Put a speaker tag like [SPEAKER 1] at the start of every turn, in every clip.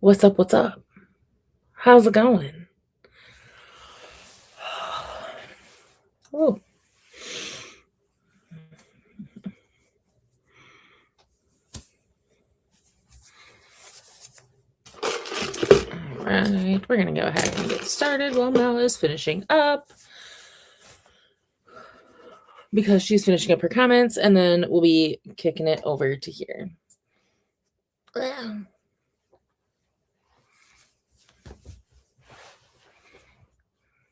[SPEAKER 1] What's up? What's up? How's it going? Oh, all right. We're going to go ahead and get started while Mel is finishing up because she's finishing up her comments, and then we'll be kicking it over to here.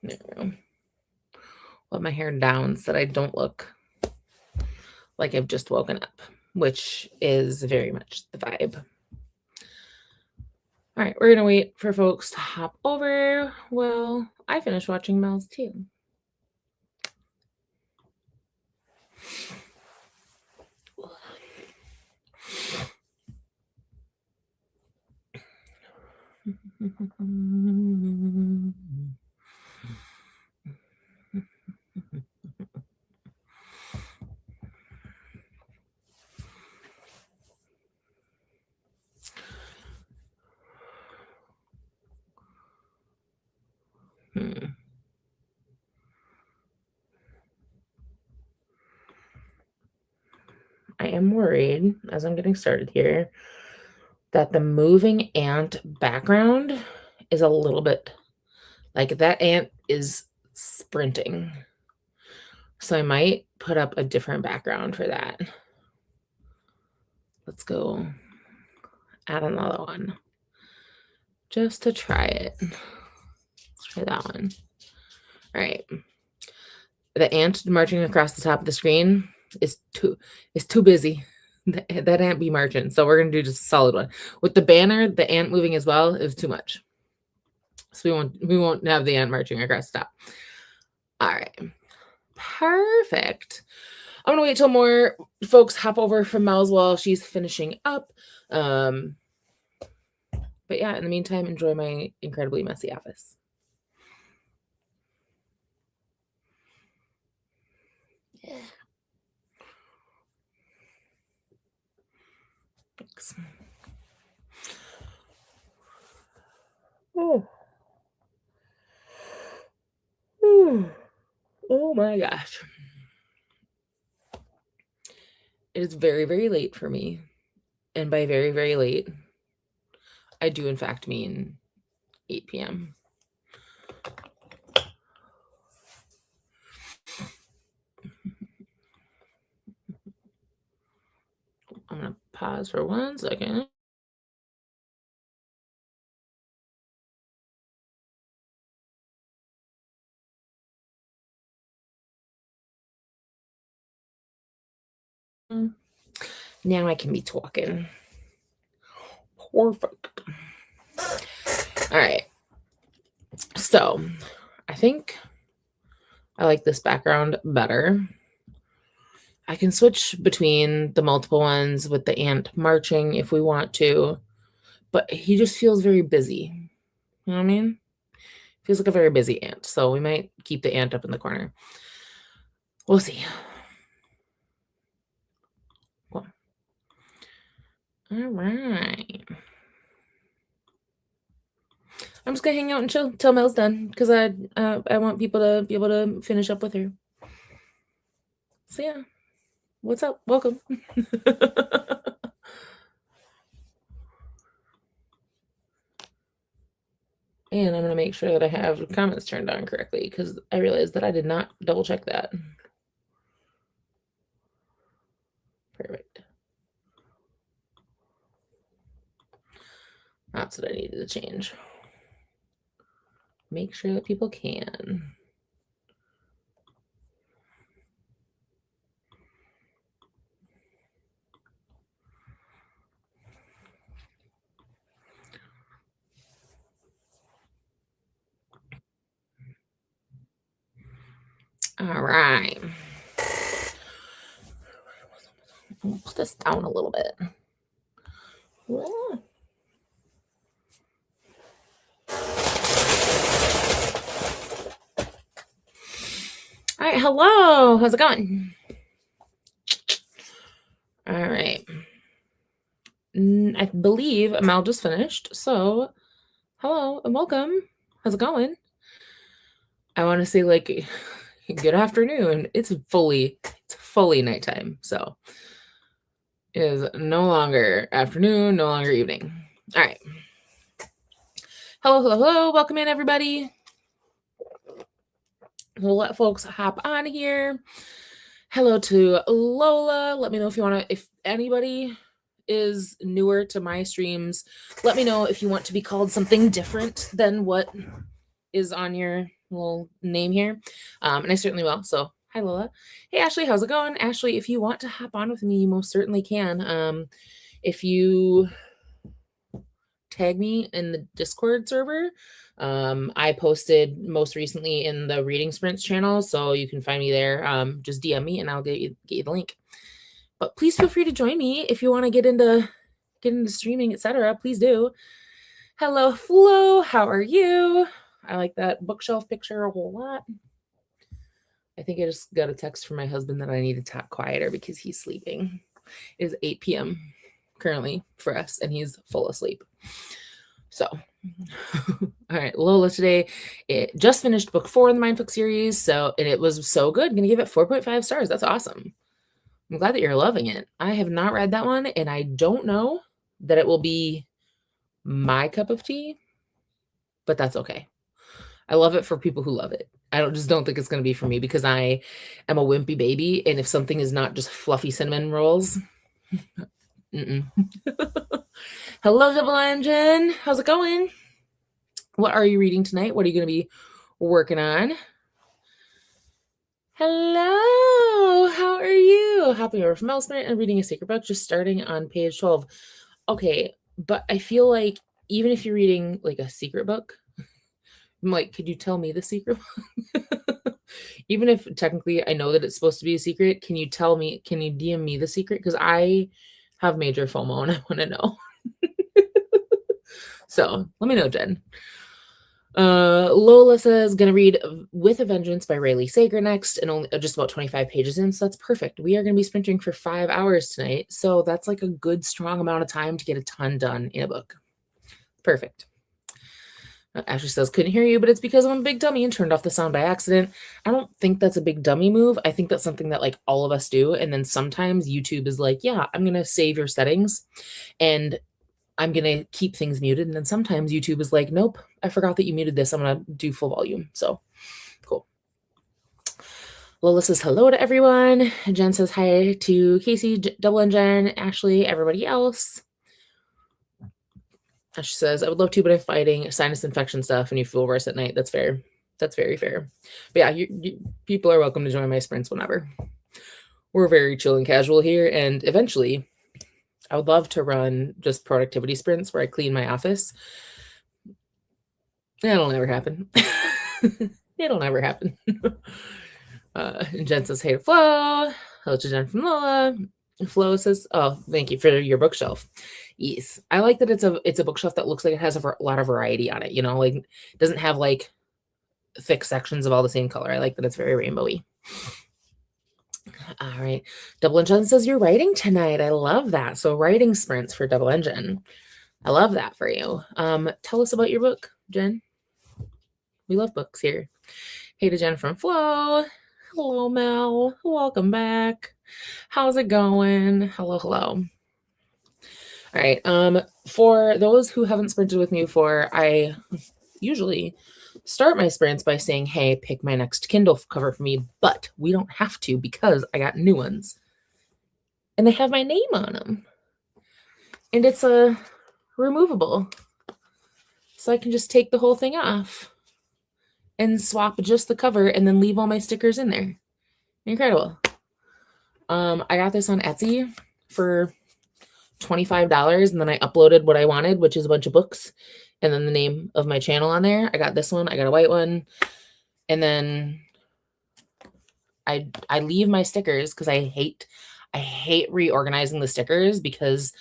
[SPEAKER 1] There we go. Let my hair down so that I don't look like I've just woken up, which is very much the vibe. All right, we're going to wait for folks to hop over. Well, I finished watching Mel's too. I am worried, as I'm getting started here, that the moving ant background is a little bit like that ant is sprinting. So I might put up a different background for that. Let's go add another one just to try it. Let's try that one. All right. The ant marching across the top of the screen is too busy. That ant be marching. So we're gonna do just a solid one. With the banner, the ant moving as well is too much. So we won't have the ant marching across the top. All right. Perfect. I'm gonna wait till more folks hop over from Mel's while she's finishing up. But yeah, in the meantime, enjoy my incredibly messy office. Yeah. Thanks. Oh. Oh my gosh. It is very, very late for me. And by very, very late, I do in fact mean 8 p.m. I'm going to pause for 1 second. Now I can be talking. Perfect. All right. So I think I like this background better. I can switch between the multiple ones with the ant marching if we want to, but he just feels very busy. You know what I mean? Feels like a very busy ant. So we might keep the ant up in the corner. We'll see. Cool. All right. I'm just gonna hang out and chill till Mel's done because I want people to be able to finish up with her. So yeah, what's up? Welcome. And I'm gonna make sure that I have comments turned on correctly because I realized that I did not double check that. Perfect. That's what I needed to change. Make sure that people can. All right. I'll put this down a little bit. Yeah. All right. Hello. How's it going? All right. I believe Mel just finished. So, hello and welcome. How's it going? I want to say like good afternoon. It's fully nighttime. So, it is no longer afternoon, no longer evening. All right. Hello. Welcome in, everybody. We'll let folks hop on here. Hello to Lola. Let me know if you want to, if anybody is newer to my streams, let me know if you want to be called something different than what is on your little name here. And I certainly will. So, hi, Lola. Hey, Ashley, how's it going? Ashley, if you want to hop on with me, you most certainly can. If you tag me in the Discord server, I posted most recently in the Reading Sprints channel, so you can find me there. Just DM me and I'll get you the link. But please feel free to join me if you want to get into streaming, etc. Please do. Hello, Flo. How are you? I like that bookshelf picture a whole lot. I think I just got a text from my husband that I need to talk quieter because he's sleeping. It is 8 p.m. currently for us, and he's full asleep. So, all right, Lola today, it just finished book 4 in the Mindfuck series, and it was so good. I'm going to give it 4.5 stars. That's awesome. I'm glad that you're loving it. I have not read that one, and I don't know that it will be my cup of tea, but that's okay. I love it for people who love it. I don't think it's going to be for me because I am a wimpy baby, and if something is not just fluffy cinnamon rolls, Hello, Double Engine. How's it going? What are you reading tonight? What are you going to be working on? Hello, how are you? Hopping over from Elsmere and reading a secret book, just starting on page 12. Okay, but I feel like even if you're reading like a secret book, I'm like, could you tell me the secret book? Even if technically I know that it's supposed to be a secret, can you DM me the secret? Because I have major FOMO and I want to know. So let me know, Jen. Lola says, gonna read With a Vengeance by Rayleigh Sager next, and only just about 25 pages in, so that's perfect. We are gonna be sprinting for 5 hours tonight, so that's like a good strong amount of time to get a ton done in a book. Perfect. Ashley says, couldn't hear you, but it's because I'm a big dummy and turned off the sound by accident. I don't think that's a big dummy move. I think that's something that like all of us do, and then sometimes YouTube is like, yeah, I'm gonna save your settings, and I'm going to keep things muted. And then sometimes YouTube is like, nope, I forgot that you muted this. I'm going to do full volume. So cool. Lola says hello to everyone. Jen says hi to Casey, Double and Jen, Ashley, everybody else. Ashley says, I would love to, but I'm fighting sinus infection stuff and you feel worse at night. That's fair. That's very fair. But yeah, you people are welcome to join my sprints whenever. We're very chill and casual here. And eventually, I would love to run just productivity sprints where I clean my office. That'll never happen. It'll never happen. And Jen says, hey to Flo. Hello to Jen from Lola. Flo says, oh, thank you for your bookshelf. Yes. I like that it's a bookshelf that looks like it has a lot of variety on it. You know, like it doesn't have like thick sections of all the same color. I like that it's very rainbowy. All right. Double Engine says you're writing tonight. I love that. So writing sprints for Double Engine. I love that for you. Tell us about your book, Jen. We love books here. Hey to Jen from Flo. Hello, Mel. Welcome back. How's it going? Hello. All right. For those who haven't sprinted with me before, I usually start my sprints by saying, hey, pick my next Kindle cover for me, but we don't have to because I got new ones. And they have my name on them. And it's a removable. So I can just take the whole thing off and swap just the cover and then leave all my stickers in there. Incredible. I got this on Etsy for $25 and then I uploaded what I wanted, which is a bunch of books and then the name of my channel on there. I got this one, I got a white one, and then I leave my stickers because I hate reorganizing the stickers because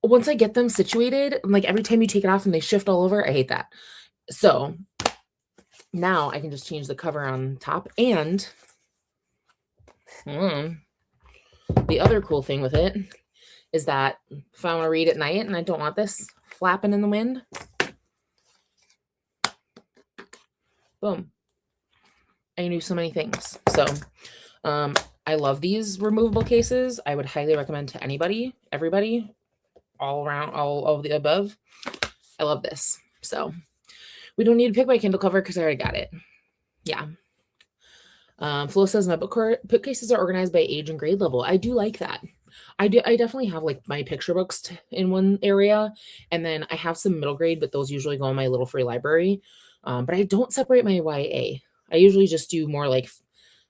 [SPEAKER 1] once I get them situated, like every time you take it off and they shift all over, I hate that. So now I can just change the cover on top. And the other cool thing with it is that if I want to read at night and I don't want this flapping in the wind, boom. I can do so many things. So I love these removable cases. I would highly recommend to anybody, everybody, all around, all of the above. I love this. So we don't need to pick my Kindle cover because I already got it. Yeah. Flo says my bookcases are organized by age and grade level. I do like that. I definitely have like my picture books in one area, and then I have some middle grade, but those usually go in my little free library. But I don't separate my YA. I usually just do more like,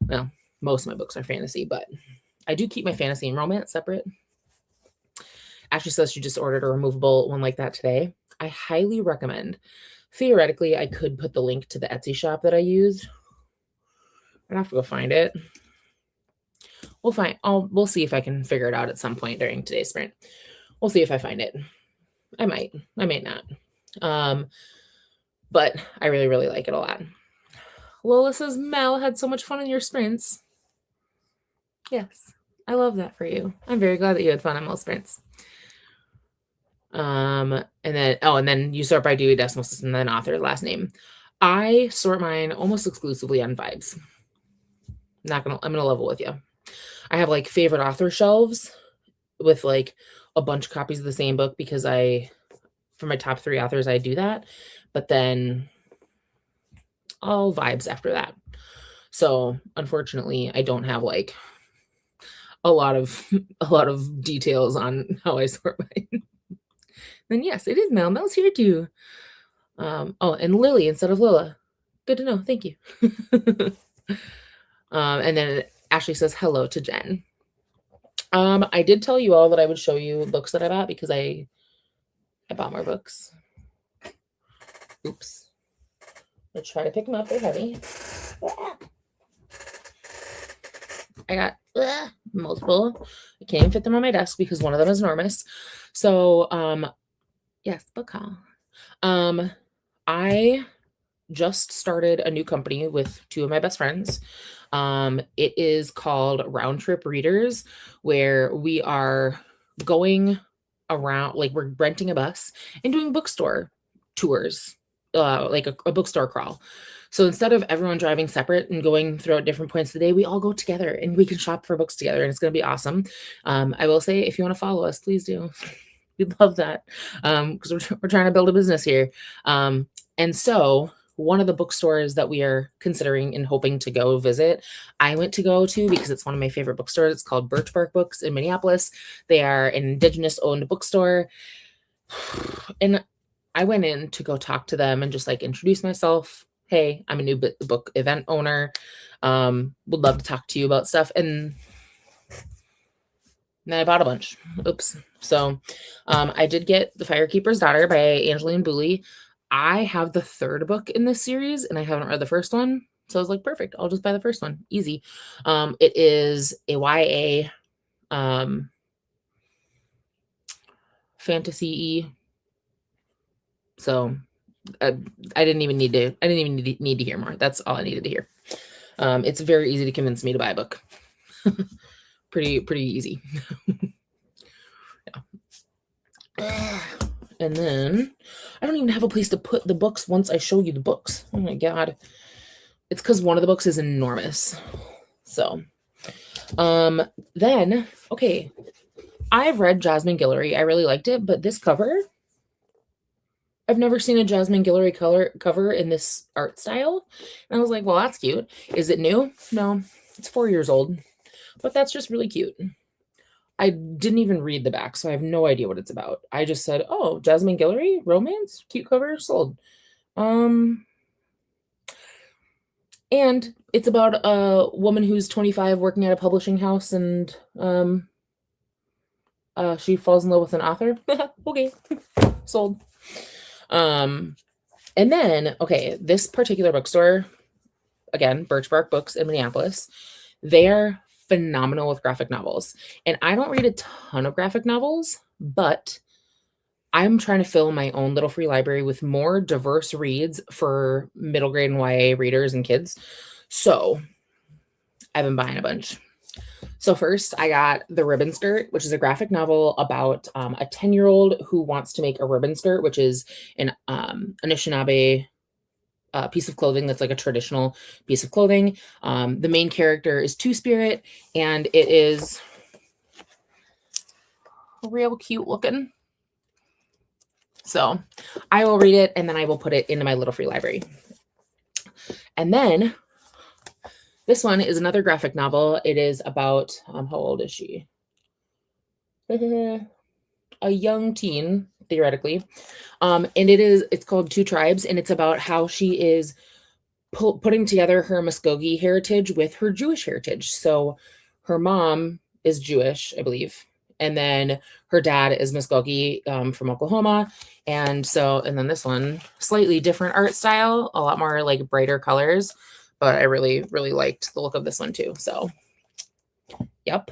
[SPEAKER 1] well, most of my books are fantasy, but I do keep my fantasy and romance separate. Ashley says she just ordered a removable one like that today. I highly recommend. Theoretically, I could put the link to the Etsy shop that I used. I'd have to go find it. We'll see if I can figure it out at some point during today's sprint. We'll see if I find it. I might not. But I really, really like it a lot. Lola says, Mel had so much fun in your sprints. Yes, I love that for you. I'm very glad that you had fun on most sprints. And then you sort by Dewey Decimal System and then author last name. I sort mine almost exclusively on vibes. I'm gonna level with you. I have like favorite author shelves with like a bunch of copies of the same book because for my top 3 authors, I do that. But then all vibes after that. So unfortunately, I don't have like a lot of details on how I sort mine. Then yes, it is Mel. Mel's here too. And Lily instead of Lila. Good to know. Thank you. And then Ashley says hello to Jen. I did tell you all that I would show you books that I bought because I bought more books. Oops. Let's try to pick them up. They're heavy. I got multiple. I can't even fit them on my desk because one of them is enormous. So, yes, book haul. I just started a new company with 2 of my best friends. It is called Round Trip Readers, where we are going around, like we're renting a bus and doing bookstore tours, like a bookstore crawl. So instead of everyone driving separate and going throughout different points of the day, we all go together and we can shop for books together, and it's going to be awesome. I will say, if you want to follow us, please do. We'd love that because we're trying to build a business here. And so one of the bookstores that we are considering and hoping to go visit, I went to go to because it's one of my favorite bookstores. It's called Birch Bark Books in Minneapolis. They are an Indigenous-owned bookstore. And I went in to go talk to them and just like introduce myself. Hey, I'm a new book event owner. Would love to talk to you about stuff. And then I bought a bunch. Oops. So I did get The Firekeeper's Daughter by Angeline Booley. I have the 3rd book in this series and I haven't read the first one. So I was like, perfect. I'll just buy the first one. Easy. It is a YA fantasy. So I didn't even need to hear more. That's all I needed to hear. It's very easy to convince me to buy a book. pretty easy. Yeah. And then I don't even have a place to put the books once I show you the books. Oh my God. It's because one of the books is enormous. So, then, okay. I've read Jasmine Guillory. I really liked it, but this cover, I've never seen a Jasmine Guillory cover in this art style. And I was like, well, that's cute. Is it new? No, it's 4 years old, but that's just really cute. I didn't even read the back, so I have no idea what it's about. I just said, oh, Jasmine Guillory, romance, cute cover, sold. And it's about a woman who's 25 working at a publishing house, and she falls in love with an author. Okay, sold. And then, okay, this particular bookstore, again, Birch Bark Books in Minneapolis, they're phenomenal with graphic novels. And I don't read a ton of graphic novels, but I'm trying to fill my own little free library with more diverse reads for middle grade and YA readers and kids. So I've been buying a bunch. So first, I got The Ribbon Skirt, which is a graphic novel about a 10-year-old who wants to make a ribbon skirt, which is an Anishinaabe piece of clothing that's like a traditional piece of clothing. The main character is Two Spirit, and it is real cute looking. So I will read it, and then I will put it into my little free library. And then this one is another graphic novel. It is about, how old is she? A young teen, theoretically. And it's called Two Tribes, and it's about how she is putting together her Muskogee heritage with her Jewish heritage. So her mom is Jewish, I believe. And then her dad is Muskogee from Oklahoma. And then this one, slightly different art style, a lot more like brighter colors. But I really, really liked the look of this one too. So, yep.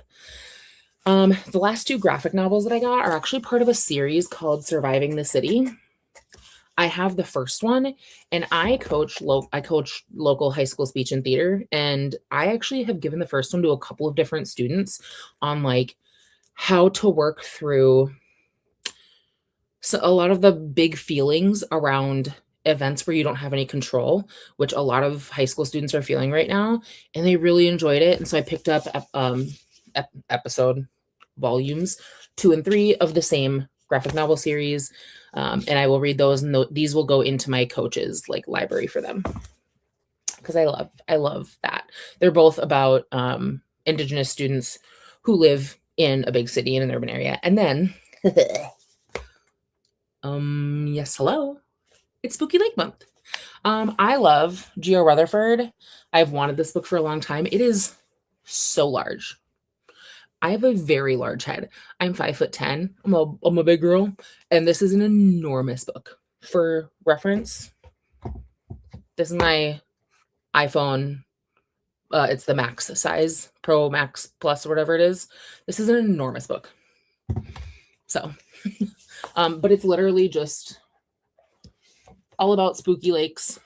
[SPEAKER 1] The last two graphic novels that I got are actually part of a series called Surviving the City. I have the first one, and I coach local high school speech and theater, and I actually have given the first one to a couple of different students on like how to work through a lot of the big feelings around events where you don't have any control, which a lot of high school students are feeling right now, and they really enjoyed it. And so I picked up episode volumes 2 and 3 of the same graphic novel series, and I will read those, and these will go into my coach's like library for them, because I love that. They're both about Indigenous students who live in a big city in an urban area. And then yes, hello, it's Spooky Lake Month. I love Geo Rutherford. I've wanted this book for a long time. It is so large. I have a very large head. I'm 5'10". I'm a big girl, and this is an enormous book. For reference, this is my iPhone. It's the Max size, Pro Max Plus, or whatever it is. This is an enormous book. So, but it's literally just all about spooky lakes.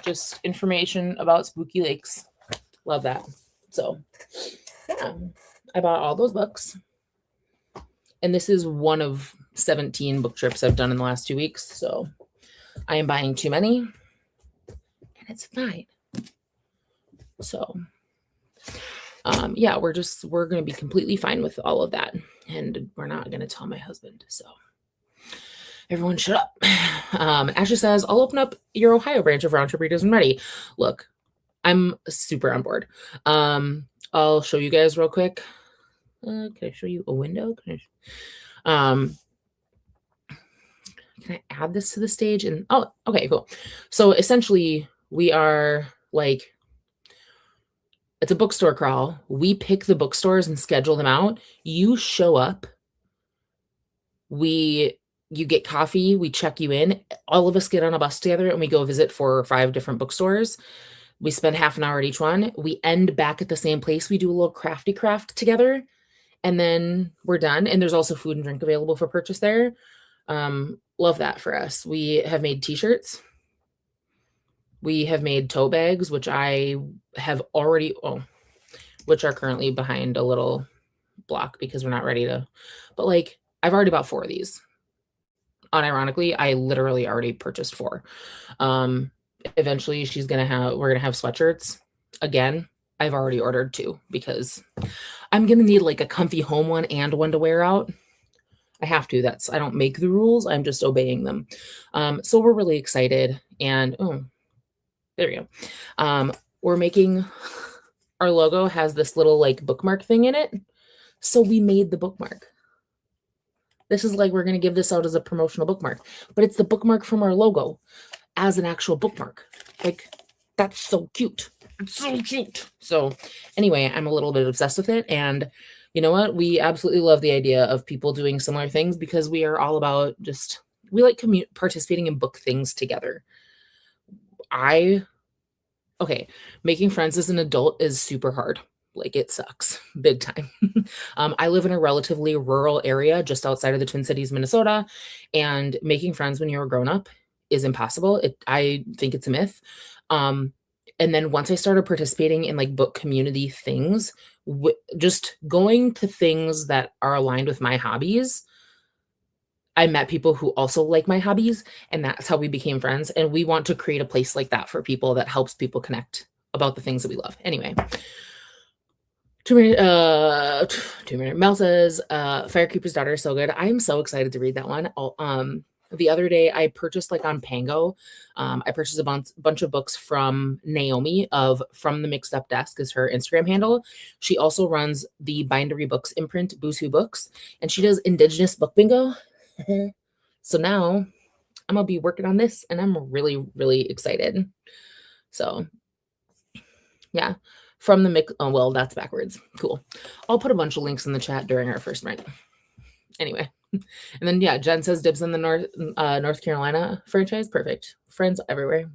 [SPEAKER 1] Just information about spooky lakes. Love that. So, yeah, I bought all those books. And this is one of 17 book trips I've done in the last 2 weeks. So, I am buying too many. And it's fine. So, yeah, we're going to be completely fine with all of that. And we're not going to tell my husband. So, everyone shut up. Ashley says, I'll open up your Ohio branch of Round Trip Readers when ready. Look, I'm super on board. I'll show you guys real quick. Can I show you a window? Can I add this to the stage? And oh, okay, cool. So essentially we are like, it's a bookstore crawl. We pick the bookstores and schedule them out. You show up. You get coffee. We check you in. All of us get on a bus together and we go visit 4 or 5 different bookstores. We spend half an hour at each one. We end back at the same place. We do a little crafty craft together, and then we're done. And there's also food and drink available for purchase there. Love that for us. We have made t-shirts. We have made tote bags, which I have already, which are currently behind a little block because we're not ready to, but like I've already bought 4 of these. Unironically, I literally already purchased 4. Eventually we're going to have sweatshirts again. I've already ordered 2 because I'm going to need like a comfy home one and one to wear out. I have to. I don't make the rules. I'm just obeying them. So we're really excited. And there we go. We're making, our logo has this little like bookmark thing in it. So we made the bookmark. This is like, we're going to give this out as a promotional bookmark, but it's the bookmark from our logo as an actual bookmark. Like, that's so cute. It's so cute. So anyway, I'm a little bit obsessed with it. And you know what? We absolutely love the idea of people doing similar things because we are all about we like participating in book things together. Making friends as an adult is super hard. Like, it sucks big time. I live in a relatively rural area just outside of the Twin Cities, Minnesota, and making friends when you're a grown up is impossible. I think it's a myth. And then once I started participating in like book community things, just going to things that are aligned with my hobbies, I met people who also like my hobbies, and that's how we became friends. And we want to create a place like that for people that helps people connect about the things that we love. Anyway, 2 minute Mel says, Firekeeper's Daughter is so good. I'm so excited to read that one. The other day I purchased like on Pango, I purchased a bunch of books from Naomi of From the Mixed Up Desk is her Instagram handle. She also runs the Bindery Books imprint, Boo's Who Books, and she does Indigenous book bingo. So now I'm gonna be working on this, and I'm really, really excited. So yeah, from the mix. Oh, well, that's backwards. Cool. I'll put a bunch of links in the chat during our first night. Anyway, and then yeah, Jen says dibs on the North Carolina franchise. Perfect. Friends everywhere.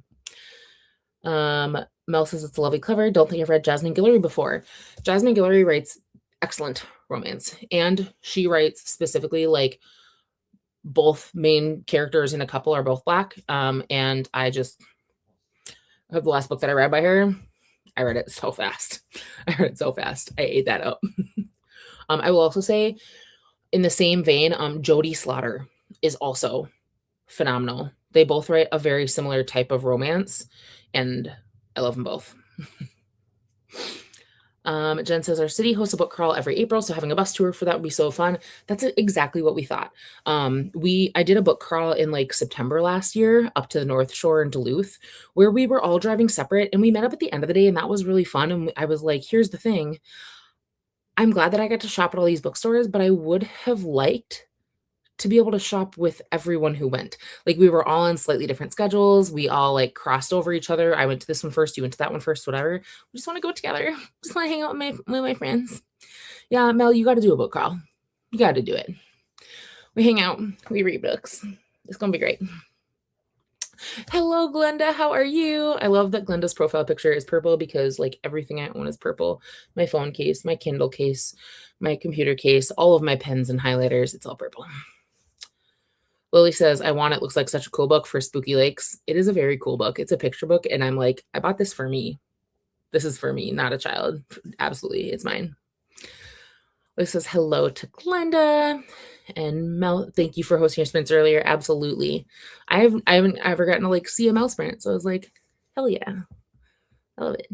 [SPEAKER 1] Mel says it's a lovely cover. Don't think I've read Jasmine Guillory before. Jasmine Guillory writes excellent romance, and she writes specifically like both main characters in a couple are both Black. And I just the last book that I read by her, I read it so fast. I ate that up. I will also say, in the same vein, Jodie Slaughter is also phenomenal. They both write a very similar type of romance, and I love them both. Jen says our city hosts a book crawl every April, so having a bus tour for that would be so fun. That's exactly what we thought. I did a book crawl in like September last year up to the North Shore in Duluth, where we were all driving separate, and we met up at the end of the day, and that was really fun. And I was like, here's the thing. I'm glad that I got to shop at all these bookstores, but I would have liked to be able to shop with everyone who went. Like we were all on slightly different schedules. We all like crossed over each other. I went to this one first, you went to that one first, whatever. We just want to go together. Just want to hang out with my friends. Yeah, Mel, you got to do a book crawl. You got to do it. We hang out. We read books. It's going to be great. Hello, Glenda. How are you? I love that Glenda's profile picture is purple because like everything I own is purple. My phone case, my Kindle case, my computer case, all of my pens and highlighters. It's all purple. Lily says, I want it. Looks like such a cool book for Spooky Lakes. It is a very cool book. It's a picture book. And I'm like, I bought this for me. This is for me, not a child. Absolutely. It's mine. Lily says, hello to Glenda. And Mel, thank you for hosting your sprints earlier. Absolutely. I haven't ever gotten to like see a Mel sprint. So I was like, hell yeah. I love it.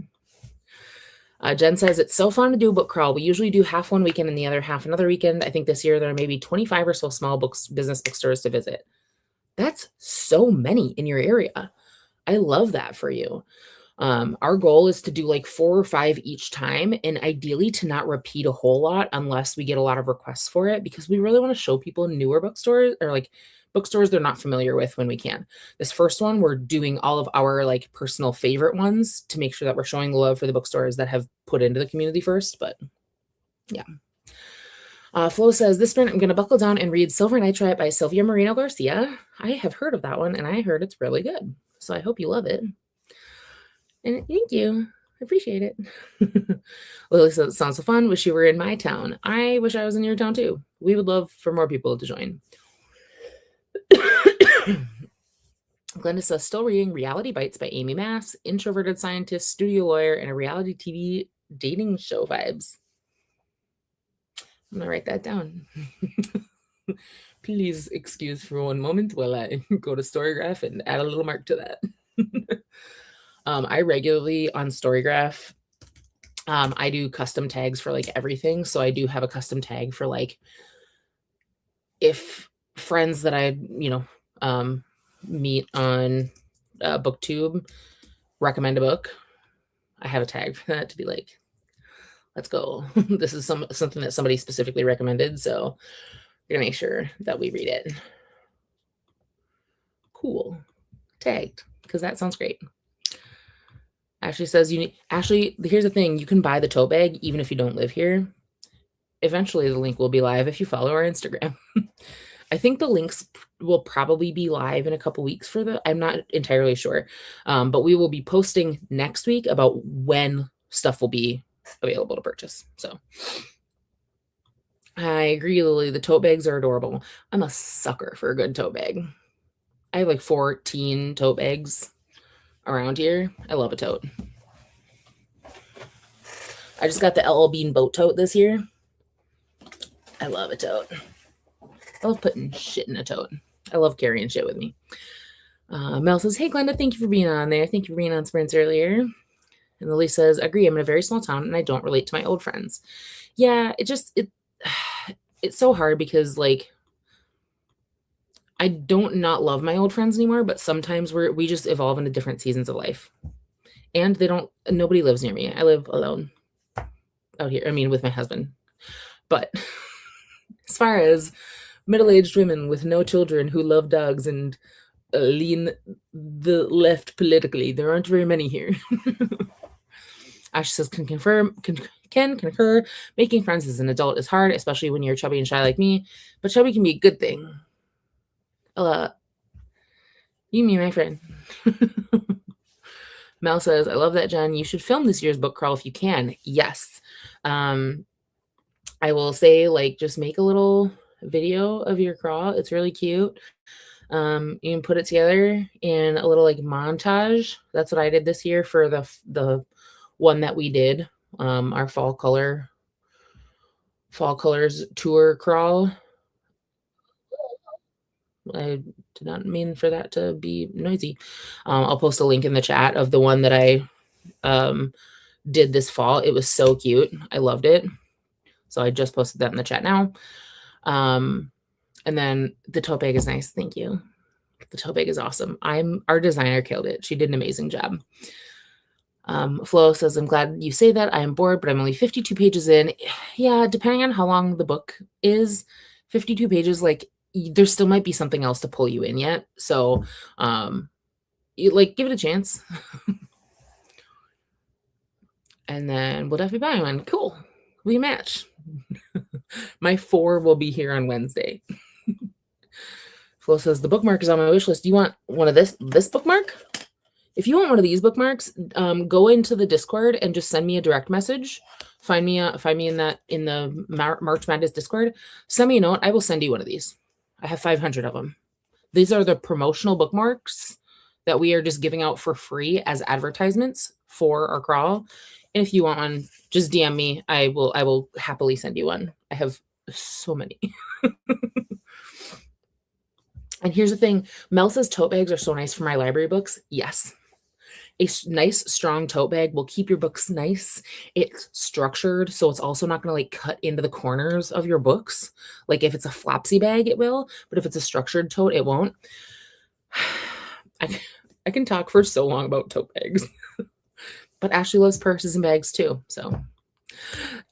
[SPEAKER 1] Jen says, it's so fun to do a book crawl. We usually do half one weekend and the other half another weekend. I think this year there are maybe 25 or so small business bookstores to visit. That's so many in your area. I love that for you. Our goal is to do like 4 or 5 each time, and ideally to not repeat a whole lot unless we get a lot of requests for it, because we really want to show people newer bookstores or like bookstores they're not familiar with when we can. This first one, we're doing all of our like personal favorite ones to make sure that we're showing the love for the bookstores that have put into the community first. But yeah. Flo says, this sprint, I'm going to buckle down and read Silver Nitrate by Sylvia Moreno Garcia. I have heard of that one, and I heard it's really good. So I hope you love it. And thank you. I appreciate it. Lily says, it sounds so fun. Wish you were in my town. I wish I was in your town too. We would love for more people to join. Glenda says, still reading Reality Bites by Amy Mass, introverted scientist, studio lawyer, and a reality TV dating show vibes. I'm going to write that down. Please excuse for one moment while I go to Storygraph and add a little mark to that. I regularly on Storygraph, I do custom tags for like everything. So I do have a custom tag for like if friends that I, meet on BookTube recommend a book, I have a tag for that to be like, let's go. This is something that somebody specifically recommended, so we're gonna make sure that we read it. Cool. Tagged, because that sounds great. Ashley says, Ashley, here's the thing, you can buy the tote bag even if you don't live here. Eventually the link will be live if you follow our Instagram. I think the links will probably be live in a couple weeks I'm not entirely sure. But we will be posting next week about when stuff will be available to purchase. So I agree, Lily. The tote bags are adorable. I'm a sucker for a good tote bag. I have like 14 tote bags around here. I love a tote. I just got the LL Bean boat tote this year. I love a tote. I love putting shit in a tote. I love carrying shit with me. Mel says, hey, Glenda, thank you for being on there. Thank you for being on Sprints earlier. And Lily says, agree, I'm in a very small town and I don't relate to my old friends. Yeah, it's so hard because, like, I don't not love my old friends anymore, but sometimes we just evolve into different seasons of life. And nobody lives near me. I live alone out here. I mean, with my husband. But as far as middle-aged women with no children who love dogs and lean the left politically, there aren't very many here. Ash says, can concur. Making friends as an adult is hard, especially when you're chubby and shy like me. But chubby can be a good thing. You mean my friend. Mel says, I love that, Jen. You should film this year's book crawl if you can. Yes. I will say, like, just make a little video of your crawl. It's really cute. You can put it together in a little, like, montage. That's what I did this year for the one that we did, our fall colors tour crawl. I did not mean for that to be noisy. I'll post a link in the chat of the one that I did this fall. It was so cute. I loved it. So I just posted that in the chat now. And then the tote bag is nice. Thank you. The tote bag is awesome. Our designer killed it. She did an amazing job. Flo says, I'm glad you say that. I am bored, but I'm only 52 pages in. Yeah, depending on how long the book is, 52 pages, like, there still might be something else to pull you in yet. So, give it a chance. And then we'll definitely buy one. Cool. We match. My 4 will be here on Wednesday. Flo says, the bookmark is on my wish list. Do you want one of this bookmark? If you want one of these bookmarks, go into the Discord and just send me a direct message. Find me in the March Madness Discord. Send me a note. I will send you one of these. I have 500 of them. These are the promotional bookmarks that we are just giving out for free as advertisements for our crawl. And if you want one, just DM me. I will happily send you one. I have so many. And here's the thing. Mel says tote bags are so nice for my library books. Yes. A nice, strong tote bag will keep your books nice. It's structured, so it's also not going to, like, cut into the corners of your books. Like, if it's a flopsy bag, it will. But if it's a structured tote, it won't. I can talk for so long about tote bags. But Ashley loves purses and bags, too. So,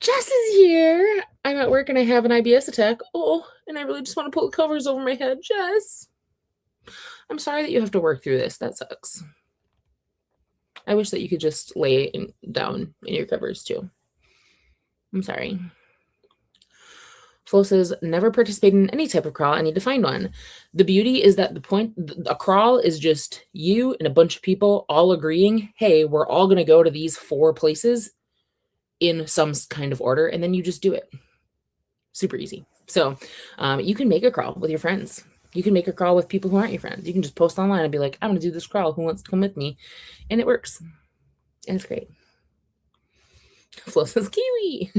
[SPEAKER 1] Jess is here. I'm at work, and I have an IBS attack. Oh, and I really just want to pull the covers over my head. Jess, I'm sorry that you have to work through this. That sucks. I wish that you could just lay down in your covers too. I'm sorry. Flo says, never participated in any type of crawl. I need to find one. The beauty is that a crawl is just you and a bunch of people all agreeing, hey, we're all going to go to these 4 places in some kind of order. And then you just do it. Super easy. So you can make a crawl with your friends. You can make a crawl with people who aren't your friends. You can just post online and be like, I'm going to do this crawl. Who wants to come with me? And it works. And it's great. Flo says, Kiwi.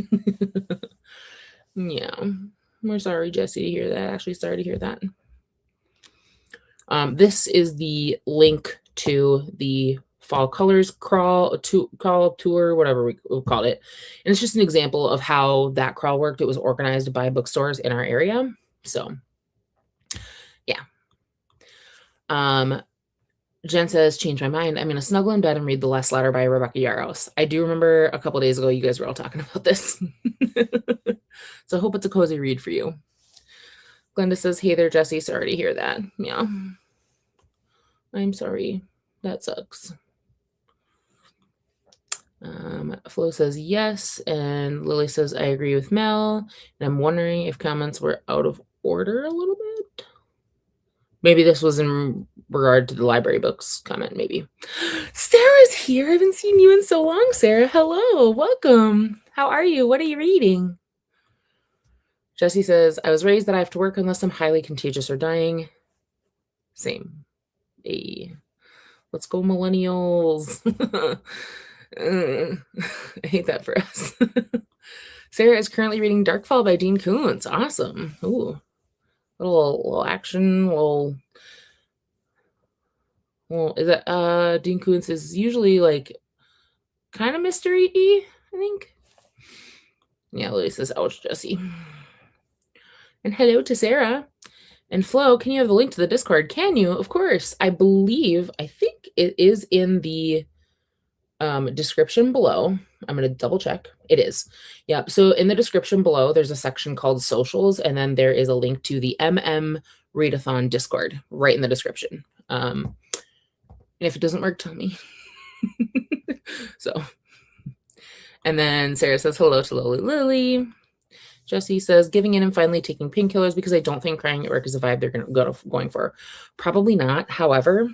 [SPEAKER 1] Yeah. We're sorry, Jesse, to hear that. Actually, sorry to hear that. This is the link to the Fall Colors crawl tour, whatever we'll call it. And it's just an example of how that crawl worked. It was organized by bookstores in our area. So, yeah. Jen says, change my mind. I'm going to snuggle in bed and read The Last Letter by Rebecca Yarros. I do remember a couple days ago you guys were all talking about this. So I hope it's a cozy read for you. Glenda says, hey there, Jesse. Sorry to hear that. Yeah. I'm sorry. That sucks. Flo says yes. And Lily says, I agree with Mel. And I'm wondering if comments were out of order a little bit. Maybe this was in regard to the library books comment, maybe. Sarah's here. I haven't seen you in so long, Sarah. Hello. Welcome. How are you? What are you reading? Jesse says, I was raised that I have to work unless I'm highly contagious or dying. Same. Hey. Let's go, millennials. I hate that for us. Sarah is currently reading Darkfall by Dean Koontz. Awesome. Ooh. Little action, little well, is it Dean Koontz is usually like kind of mystery-y, I think. Yeah, Lily says, ouch, Jesse. And hello to Sarah. And Flo, can you have the link to the Discord? Can you? Of course. I think it is in the description below. I'm going to double check. It is. Yeah. So in the description below, there's a section called socials, and then there is a link to the Readathon Discord right in the description. And if it doesn't work, tell me. So, and then Sarah says hello to Lily. Jesse says, giving in and finally taking painkillers because I don't think crying at work is a vibe they're going for. Probably not. However,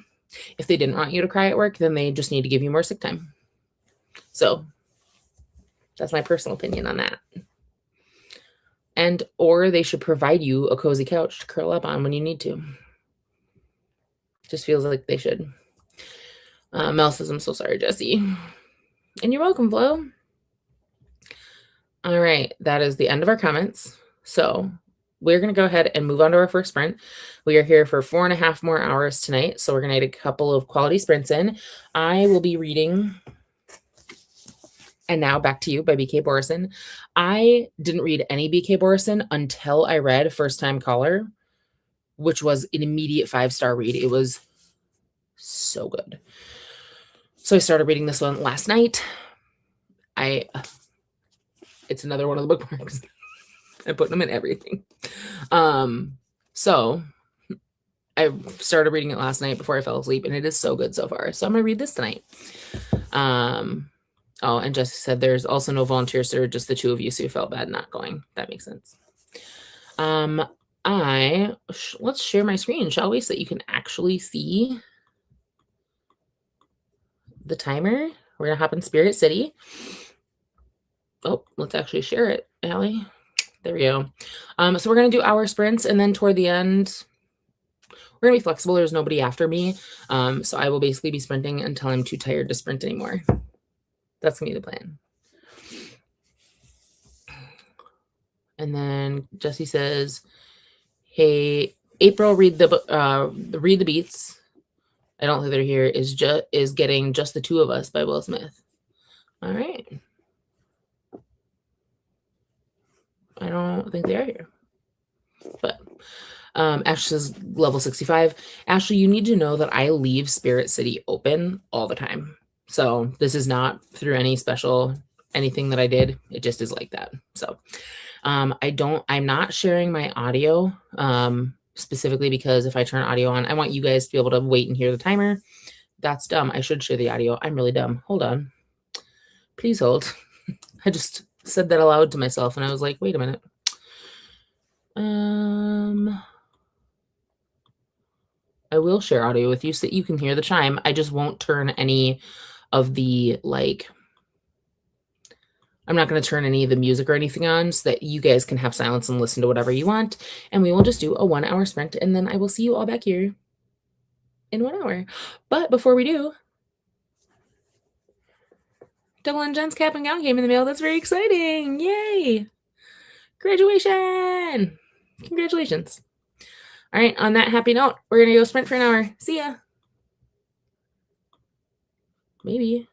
[SPEAKER 1] if they didn't want you to cry at work, then they just need to give you more sick time. So that's my personal opinion on that. And or they should provide you a cozy couch to curl up on when you need to. Just feels like they should. Mel says, I'm so sorry, Jesse. And you're welcome, Flo. All right, that is the end of our comments. So we're going to go ahead and move on to our first sprint. We are here for 4.5 more hours tonight, so we're going to get a couple of quality sprints in. I will be reading And Now Back to You by B.K. Borison. I didn't read any B.K. Borison until I read First Time Caller, which was an immediate 5-star read. It was so good. So I started reading this one last night. It's another one of the bookmarks. I'm putting them in everything. So I started reading it last night before I fell asleep, and it is so good so far. So I'm going to read this tonight. Oh, and Jesse said there's also no volunteers, sir, just the two of you, so you felt bad not going. That makes sense. Let's share my screen, shall we, so that you can actually see the timer. We're going to hop in Spirit City. Oh, let's actually share it, Allie. There we go. So we're going to do hour sprints, and then toward the end, we're going to be flexible. There's nobody after me. So I will basically be sprinting until I'm too tired to sprint anymore. That's going to be the plan. And then Jesse says, hey, April, read the beats. I don't think they're here. Is getting Just the Two of Us by Will Smith. All right. I don't think they are here. But Ash says level 65. Ashley, you need to know that I leave Spirit City open all the time. So this is not through any special anything that I did. It just is like that. So I'm not sharing my audio specifically because if I turn audio on, I want you guys to be able to wait and hear the timer. That's dumb. I should share the audio. I'm really dumb. Hold on. Please hold. I just said that aloud to myself and I was like, wait a minute. I will share audio with you so that you can hear the chime. I just won't turn any of the, I'm not going to turn any of the music or anything on so that you guys can have silence and listen to whatever you want. And we will just do a 1-hour sprint. And then I will see you all back here in 1 hour. But before we do, Double and Jen's cap and gown came in the mail. That's very exciting. Yay. Graduation. Congratulations. All right. On that happy note, we're going to go sprint for an hour. See ya. Maybe.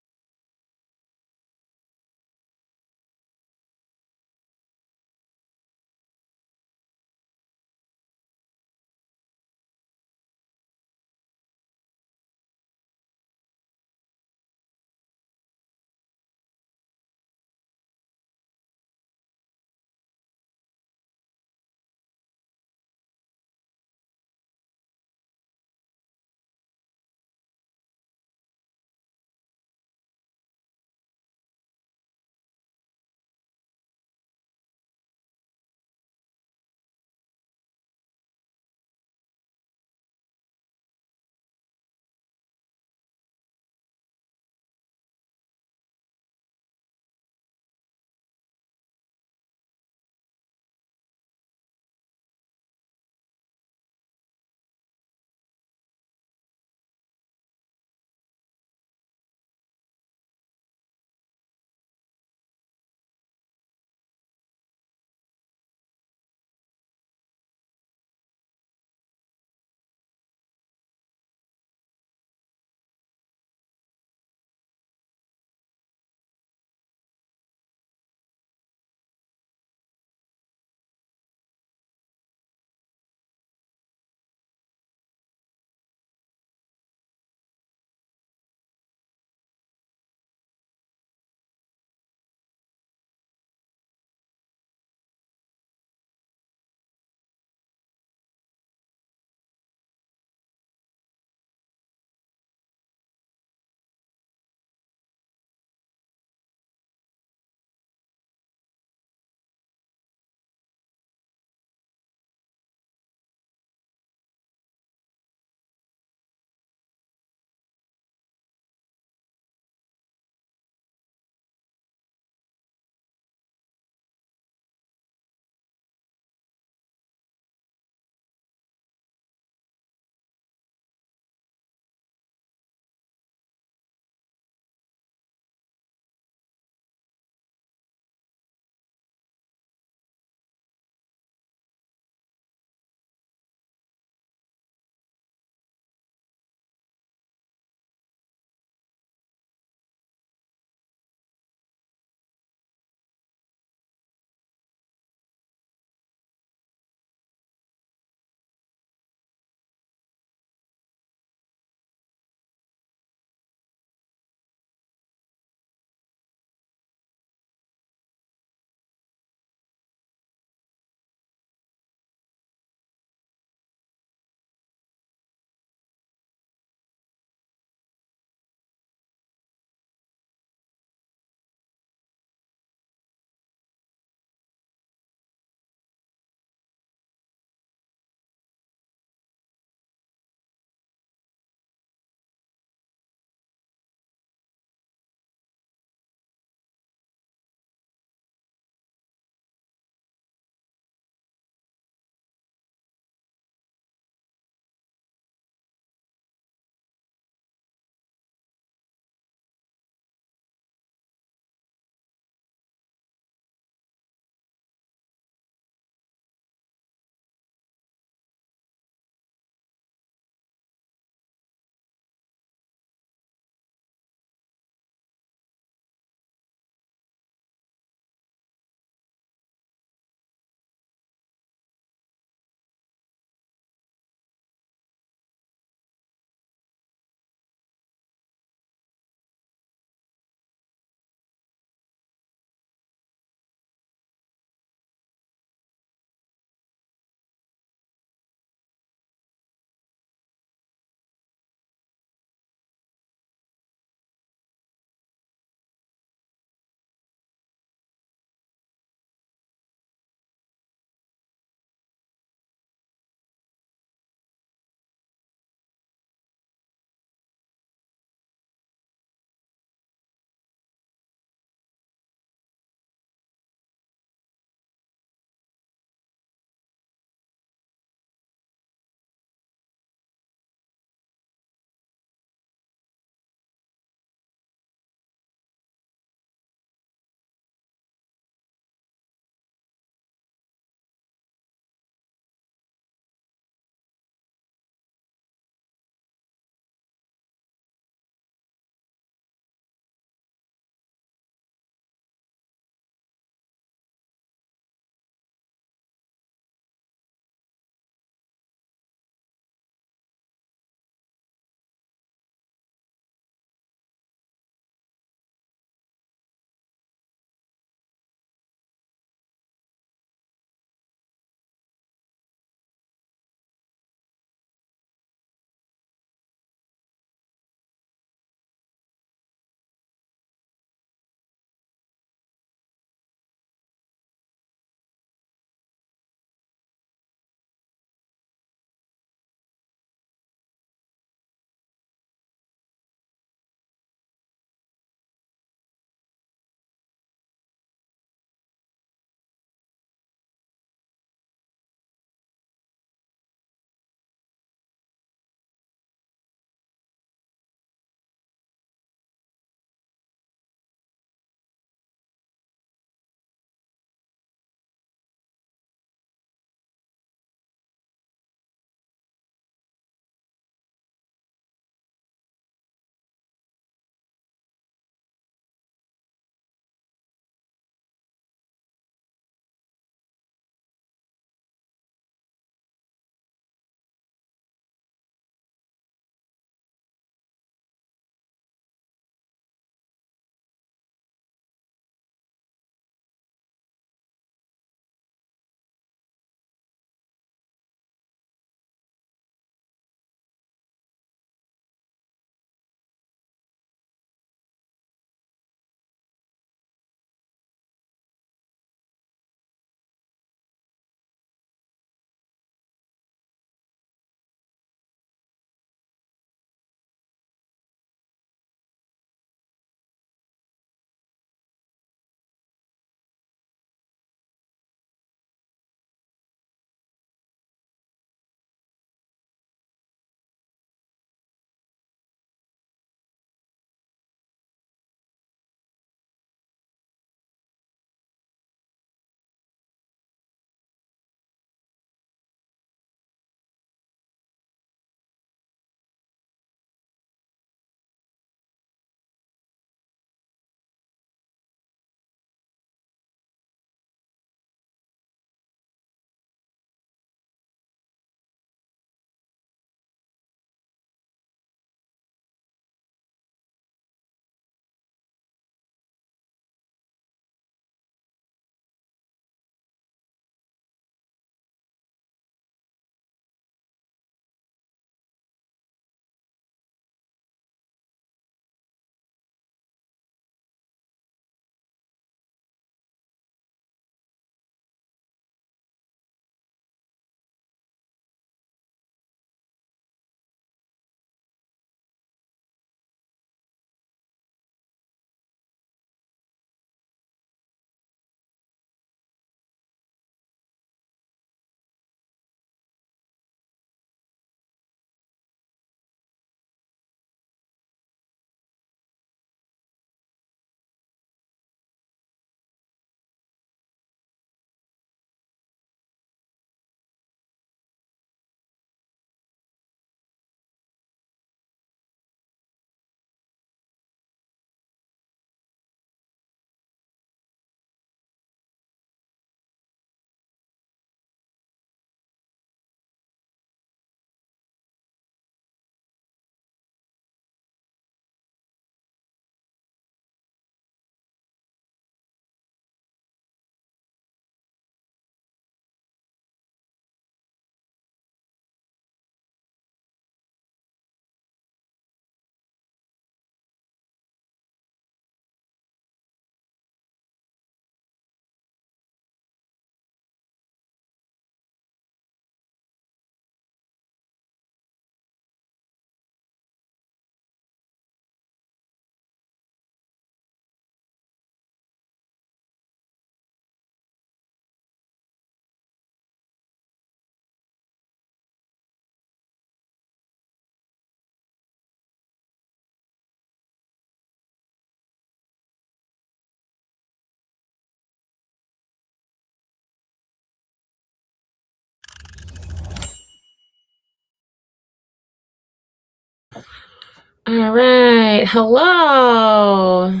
[SPEAKER 1] All right. Hello.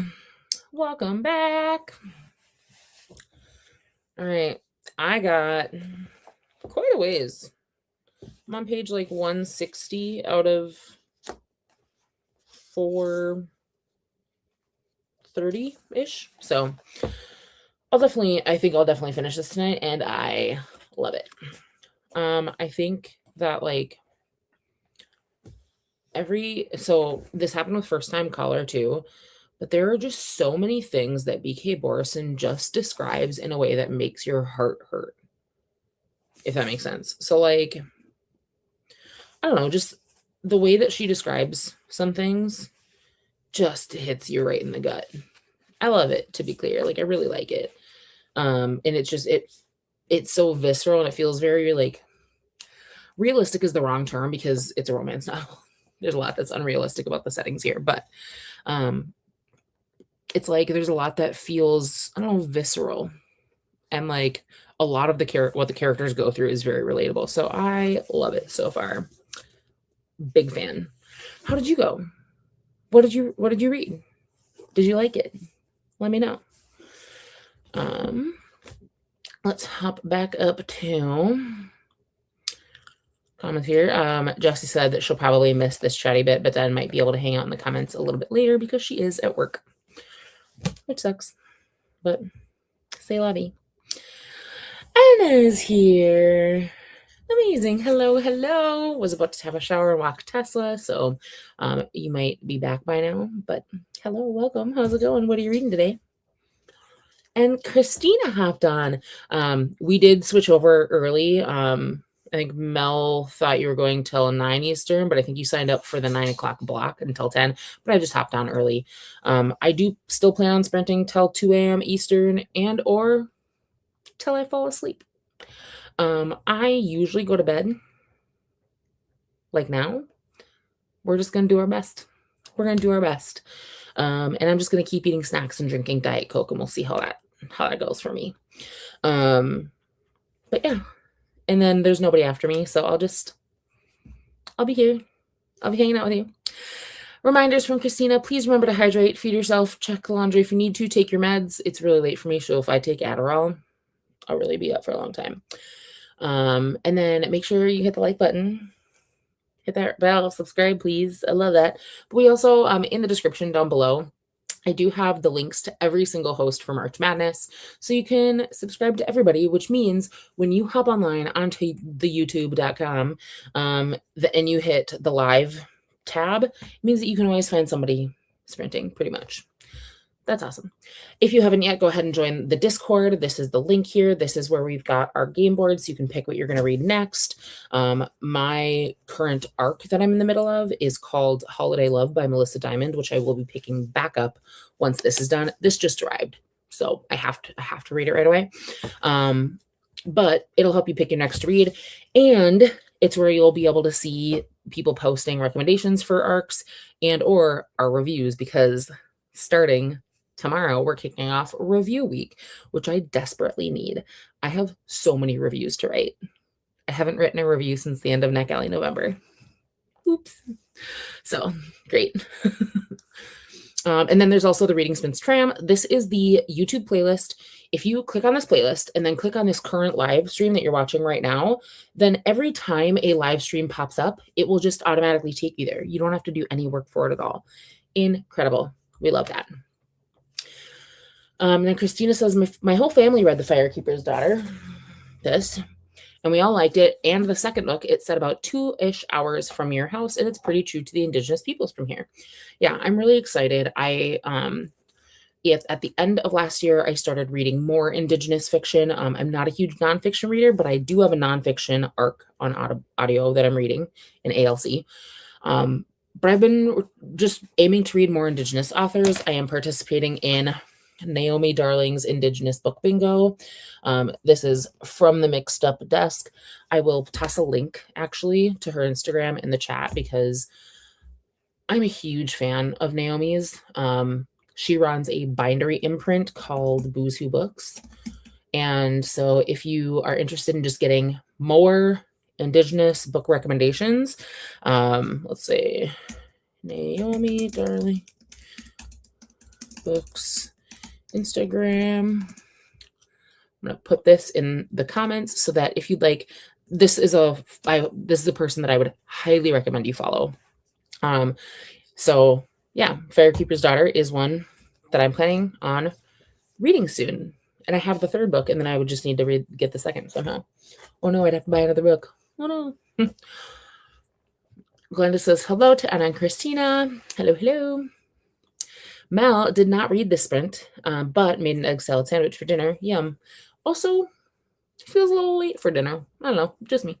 [SPEAKER 1] Welcome back. All right. I got quite a ways. I'm on page like 160 out of 430-ish. So I think I'll definitely finish this tonight, and I love it. I think that like so this happened with First Time Caller too, but there are just so many things that B.K. Borison just describes in a way that makes your heart hurt, if that makes sense. So like, I don't know, just the way that she describes some things just hits you right in the gut. I love it, to be clear. Like, I really like it. And it's just it's so visceral, and it feels very like realistic is the wrong term because it's a romance novel. There's a lot that's unrealistic about the settings here, but it's like there's a lot that feels, I don't know, visceral, and like a lot of what the characters go through is very relatable. So I love it so far. Big fan. How did you go? What did you read? Did you like it? Let me know. Let's hop back up to comments here. Jessie said that she'll probably miss this chatty bit, but then might be able to hang out in the comments a little bit later because she is at work, which sucks, but say la vie. Anna's here. Amazing. Hello. Was about to have a shower and walk Tesla, so you might be back by now, but hello, welcome. How's it going? What are you reading today? And Christina hopped on. We did switch over early. I think Mel thought you were going till 9 Eastern, but I think you signed up for the 9 o'clock block until 10, but I just hopped on early. I do still plan on sprinting till 2 a.m. Eastern and or till I fall asleep. I usually go to bed like now. We're just going to do our best. And I'm just going to keep eating snacks and drinking Diet Coke, and we'll see how that goes for me. But yeah. And then there's nobody after me, so I'll be here. I'll be hanging out with you. Reminders from Christina, please remember to hydrate, feed yourself, check the laundry if you need to, take your meds. It's really late for me, so if I take Adderall, I'll really be up for a long time. And then make sure you hit the like button. Hit that bell, subscribe, please. I love that. But we also, in the description down below, I do have the links to every single host for March Madness, so you can subscribe to everybody, which means when you hop online onto the youtube.com and you hit the live tab, it means that you can always find somebody sprinting, pretty much. That's awesome. If you haven't yet, go ahead and join the Discord. This is the link here. This is where we've got our game boards. So you can pick what you're going to read next. My current arc that I'm in the middle of is called Holiday Love by Melissa Diamond, which I will be picking back up once this is done. This just arrived, so I have to read it right away. But it'll help you pick your next read, and it's where you'll be able to see people posting recommendations for arcs and or our reviews, because starting tomorrow, we're kicking off review week, which I desperately need. I have so many reviews to write. I haven't written a review since the end of NetGalley November. Oops. So, great. And then there's also the Reading Spins Tram. This is the YouTube playlist. If you click on this playlist and then click on this current live stream that you're watching right now, then every time a live stream pops up, it will just automatically take you there. You don't have to do any work for it at all. Incredible. We love that. And then Christina says, my whole family read The Firekeeper's Daughter, and we all liked it. And the second book, it said about 2-ish hours from your house, and it's pretty true to the indigenous peoples from here. Yeah, I'm really excited. At the end of last year, I started reading more indigenous fiction. I'm not a huge nonfiction reader, but I do have a nonfiction arc on audio that I'm reading in ALC. But I've been just aiming to read more indigenous authors. I am participating in Naomi Darling's Indigenous Book Bingo. This is from the Mixed Up Desk. I will toss a link, actually, to her Instagram in the chat because I'm a huge fan of Naomi's. She runs a bindery imprint called Booze Who Books. And so if you are interested in just getting more indigenous book recommendations, let's see. Naomi, darling. Books, Instagram. I'm going to put this in the comments so that if you'd like, this is a person that I would highly recommend you follow. So yeah, Fire Keeper's Daughter is one that I'm planning on reading soon. And I have the third book, and then I would just need to get the second somehow. Oh no, I'd have to buy another book. Oh no. Glenda says hello to Anna and Christina. Hello, hello. Mel did not read this sprint, but made an egg salad sandwich for dinner. Yum. Also, feels a little late for dinner. I don't know, just me.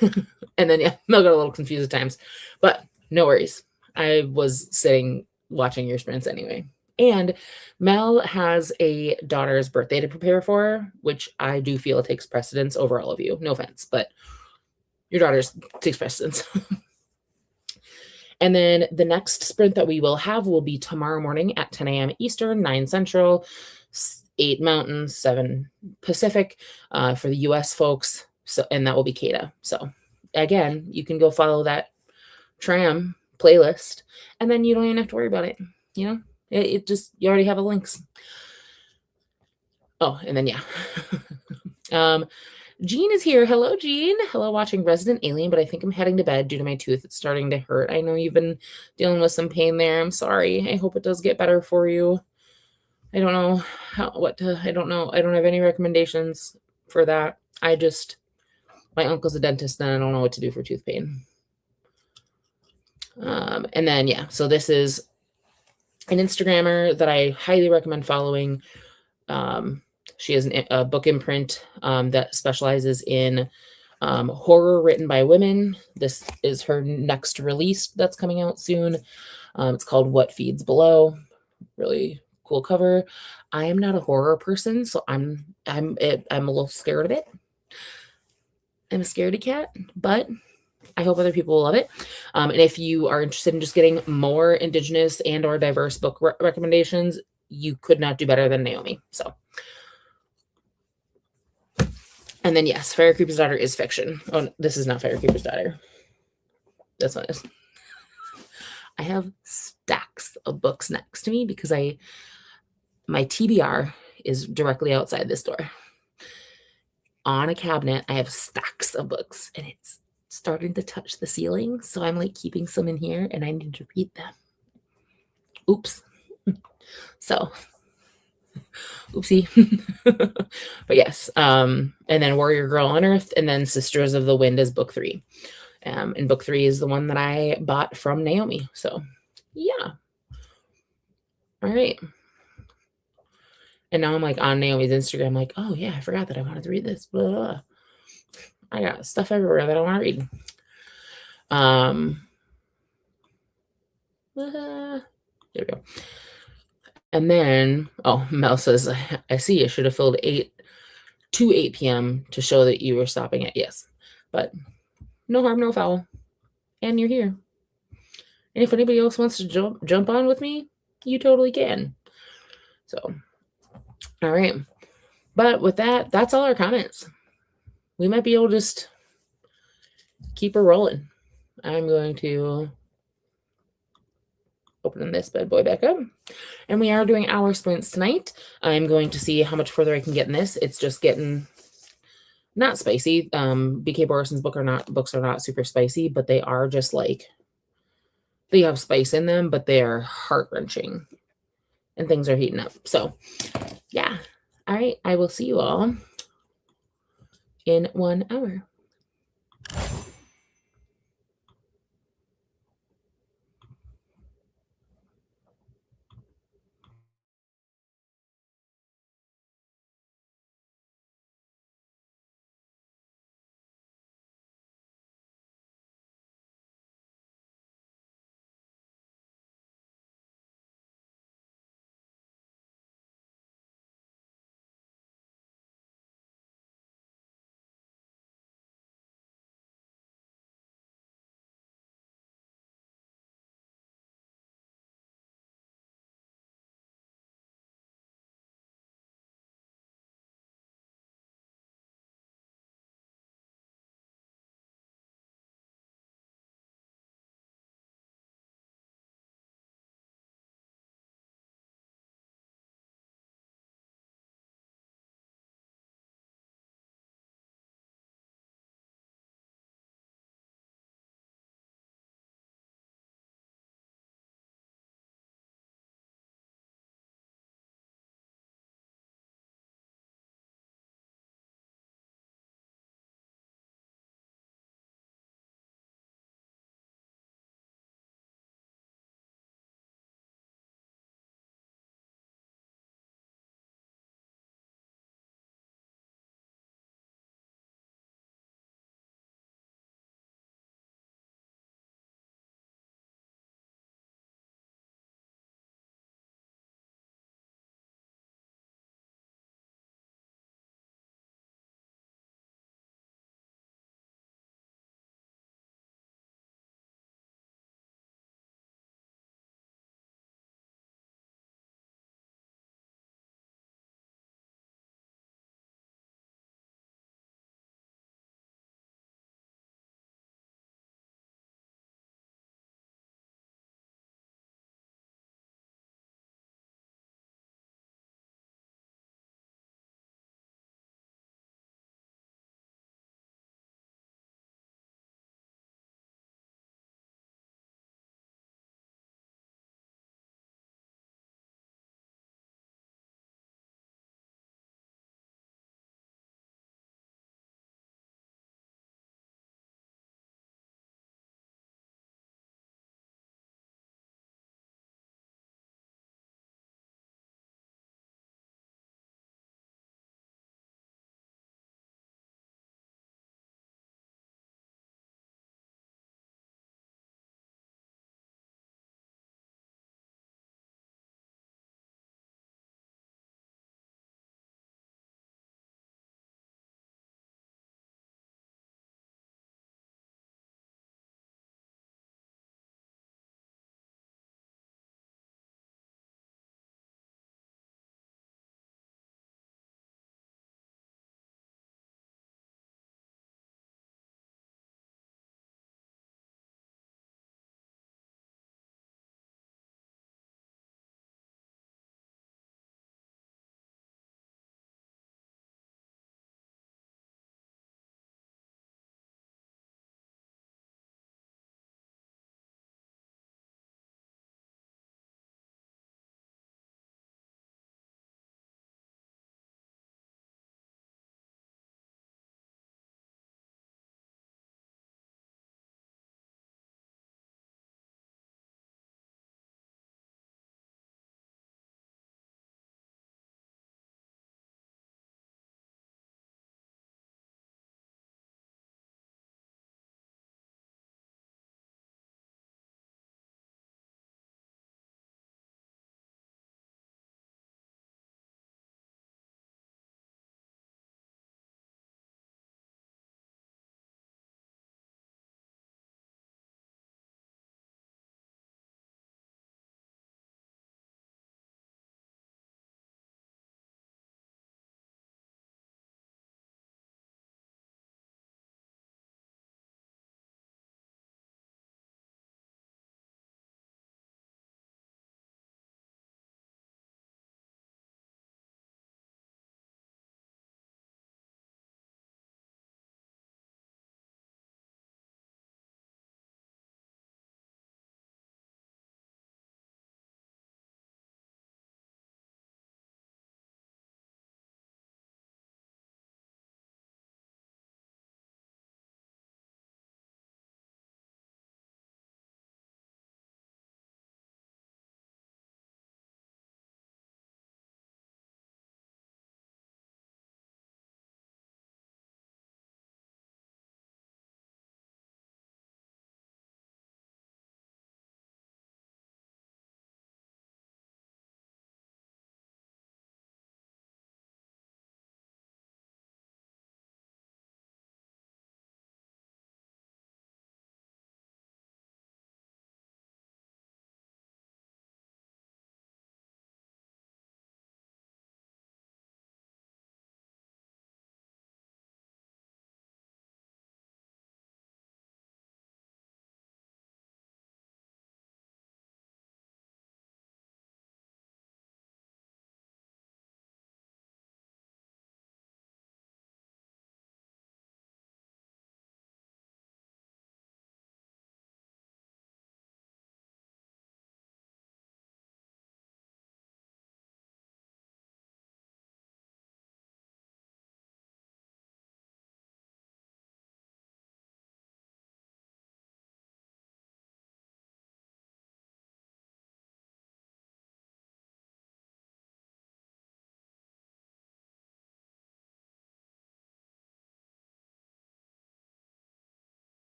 [SPEAKER 1] And then, yeah, Mel got a little confused at times. But no worries. I was sitting watching your sprints anyway. And Mel has a daughter's birthday to prepare for, which I do feel takes precedence over all of you. No offense, but your daughter's takes precedence. And then the next sprint that we will have will be tomorrow morning at 10 a.m. Eastern, 9 Central, 8 Mountain, 7 Pacific for the US folks. So, and that will be Kata. So again, you can go follow that tram playlist, and then you don't even have to worry about it. You know, it just, you already have the links. Oh, and then, yeah. Jean is here. Hello, Jean. Hello, watching Resident Alien, but I think I'm heading to bed due to my tooth. It's starting to hurt. I know you've been dealing with some pain there. I'm sorry. I hope it does get better for you. I don't know I don't know. I don't have any recommendations for that. My uncle's a dentist, and I don't know what to do for tooth pain. And then, yeah, so this is an Instagrammer that I highly recommend following. She has a book imprint that specializes in horror written by women. This is her next release that's coming out soon. It's called What Feeds Below. Really cool cover. I am not a horror person, so I'm a little scared of it. I'm a scaredy cat, but I hope other people will love it. And if you are interested in just getting more Indigenous and or diverse book recommendations, you could not do better than Naomi. So. And then, yes, Fire Creeper's Daughter is fiction. Oh, this is not Fire Creeper's Daughter. This one is. I have stacks of books next to me because my TBR is directly outside this door. On a cabinet, I have stacks of books, and it's starting to touch the ceiling. So I'm like keeping some in here, and I need to read them. Oops. So, oopsie. But yes. And then Warrior Girl on Earth, and then Sisters of the Wind is book 3. And book 3 is the one that I bought from Naomi. So, yeah. All right. And now I'm like on Naomi's Instagram, like, oh yeah, I forgot that I wanted to read this. Blah, blah, blah. I got stuff everywhere that I want to read. There we go. And then, oh, Mel says, I see you should have filled 8 p.m. to show that you were stopping it. Yes, but no harm, no foul. And you're here. And if anybody else wants to jump on with me, you totally can. So, all right. But with that, that's all our comments. We might be able to just keep her rolling. I'm going to open this bad boy back up. And we are doing our sprints tonight. I'm going to see how much further I can get in this. It's just getting not spicy. BK Borison's books are not super spicy, but they are just like, they have spice in them, but they are heart-wrenching. And things are heating up. So, yeah. All right. I will see you all in 1 hour.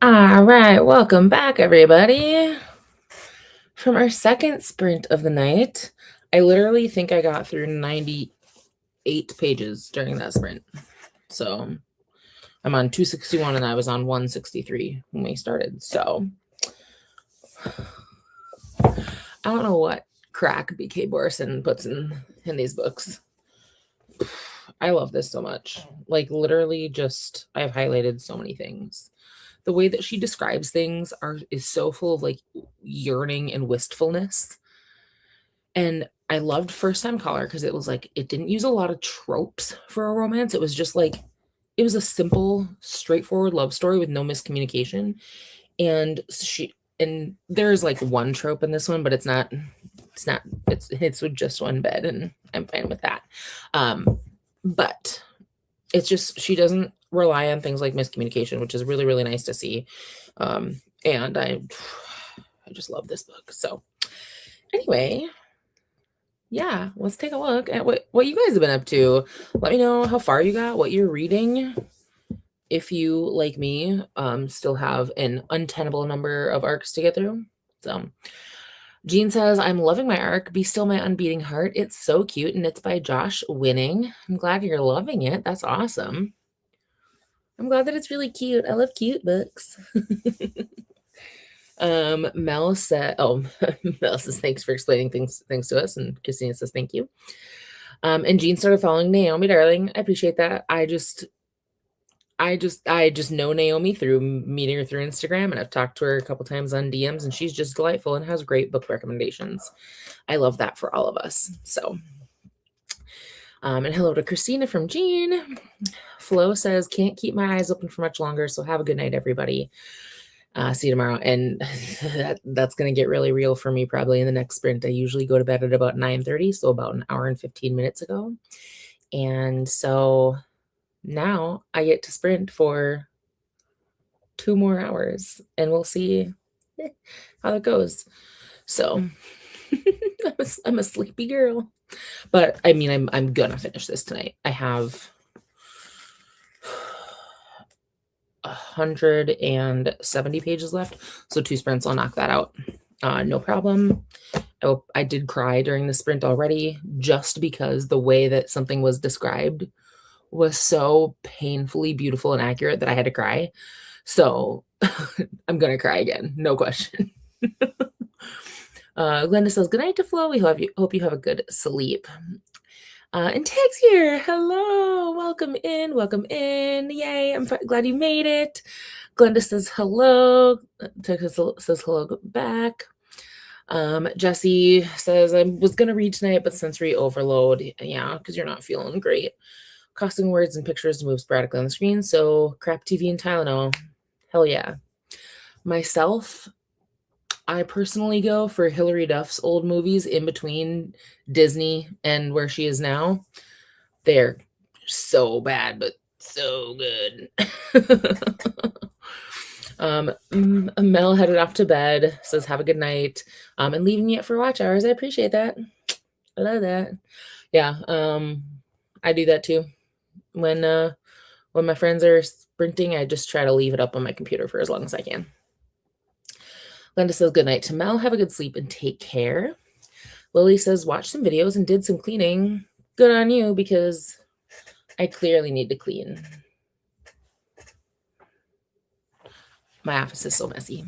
[SPEAKER 1] All right, welcome back, everybody. From our second sprint of the night, I literally think I got through 98 pages during that sprint. So I'm on 261 and I was on 163 when we started. So I don't know what crack BK Borison puts in these books. I love this so much. Like literally just I've highlighted so many things. The way that she describes things is so full of like yearning and wistfulness. And I loved First Time Caller because it was like it didn't use a lot of tropes for a romance. It was just like it was a simple, straightforward love story with no miscommunication. And there's like one trope in this one, but it's with just one bed, and I'm fine with that. But it's just she doesn't rely on things like miscommunication, which is really, really nice to see. And I just love this book. So anyway, yeah, let's take a look at what you guys have been up to. Let me know how far you got, what you're reading. If you, like me, still have an untenable number of arcs to get through. So Jean says, I'm loving my arc, Be Still My Unbeating Heart. It's so cute, and it's by Josh Winning. I'm glad you're loving it. That's awesome. I'm glad that it's really cute. I love cute books. Mel said, Mel says, thanks for explaining things to us. And Christina says, thank you. And Jean started following Naomi, darling. I appreciate that. I just know Naomi through meeting her through Instagram, and I've talked to her a couple times on DMs, and she's just delightful and has great book recommendations. I love that for all of us. So, and hello to Christina from Jean. Flo says, can't keep my eyes open for much longer, so have a good night, everybody. See you tomorrow. And that's going to get really real for me probably in the next sprint. I usually go to bed at about 9:30, so about an hour and 15 minutes ago. And so now I get to sprint for 2 more hours, and we'll see how that goes. So I'm a sleepy girl, but I mean, I'm gonna finish this tonight. I have 170 pages left, so 2 sprints, I'll knock that out. No problem. I did cry during the sprint already, just because the way that something was described was so painfully beautiful and accurate that I had to cry. So I'm gonna cry again, no question. Glenda says, good night to Flo. We hope you have a good sleep. And Tag's here. Hello. Welcome in. Yay. I'm glad you made it. Glenda says hello. Tag says hello back. Jesse says, I was going to read tonight, but sensory overload. Yeah, because you're not feeling great. Costing words and pictures move sporadically on the screen. So crap TV and Tylenol. Hell yeah. Myself, I personally go for Hilary Duff's old movies in between Disney and where she is now. They're so bad, but so good. Mel headed off to bed, says have a good night, and leaving yet for watch hours. I appreciate that. I love that. Yeah, I do that too. When my friends are sprinting, I just try to leave it up on my computer for as long as I can. Glenda says, good night to Mel. Have a good sleep and take care. Lily says, watch some videos and did some cleaning. Good on you, because I clearly need to clean. My office is so messy.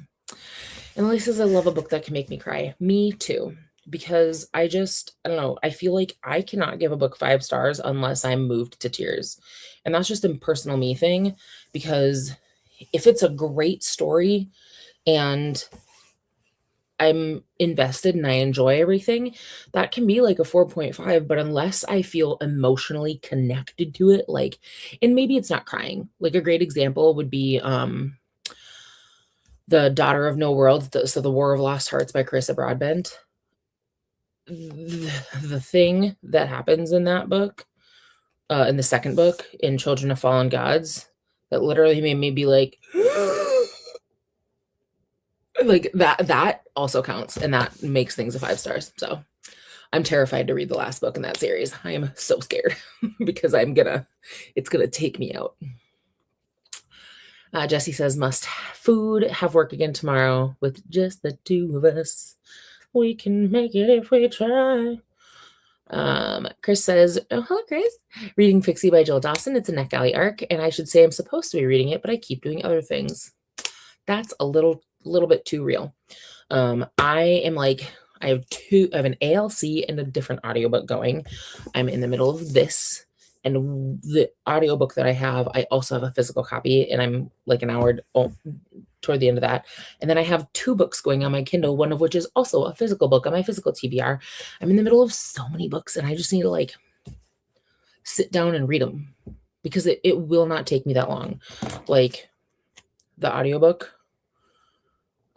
[SPEAKER 1] And Lily says, I love a book that can make me cry. Me too. Because I don't know, I feel like I cannot give a book 5 stars unless I'm moved to tears. And that's just a personal me thing, because if it's a great story and I'm invested and I enjoy everything, that can be like a 4.5. But unless I feel emotionally connected to it, like, and maybe it's not crying. Like a great example would be The Daughter of No Worlds, so The War of Lost Hearts by Carissa Broadbent. The thing that happens in that book, in the second book, in Children of Fallen Gods, that literally made me be like, like that also counts, and that makes things a 5 stars. So I'm terrified to read the last book in that series. I am so scared because it's gonna take me out. Jesse says, must food, have work again tomorrow with just the two of us. We can make it if we try. Chris says, oh, hello, Chris. Reading Fixie by Jill Dawson. It's a NetGalley arc, and I should say I'm supposed to be reading it, but I keep doing other things. That's a little bit too real. I have an ALC and a different audiobook going. I'm in the middle of this, and the audiobook that I have, I also have a physical copy, and I'm like an hour toward the end of that. And then I have 2 books going on my Kindle, one of which is also a physical book on my physical TBR. I'm in the middle of so many books, and I just need to like sit down and read them because it will not take me that long. Like the audiobook.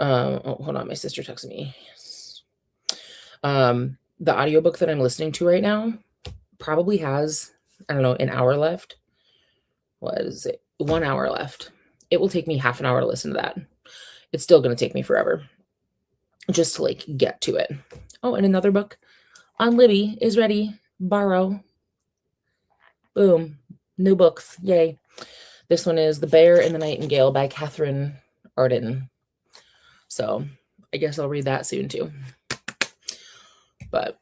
[SPEAKER 1] Hold on, my sister texted me. The audiobook that I'm listening to right now probably has, I don't know, an hour left. What is it? 1 hour left. It will take me half an hour to listen to that. It's still going to take me forever just to like get to it. Oh, and another book on Libby is ready. Borrow. Boom. New books. Yay. This one is The Bear and the Nightingale by Catherine Arden. So I guess I'll read that soon too. But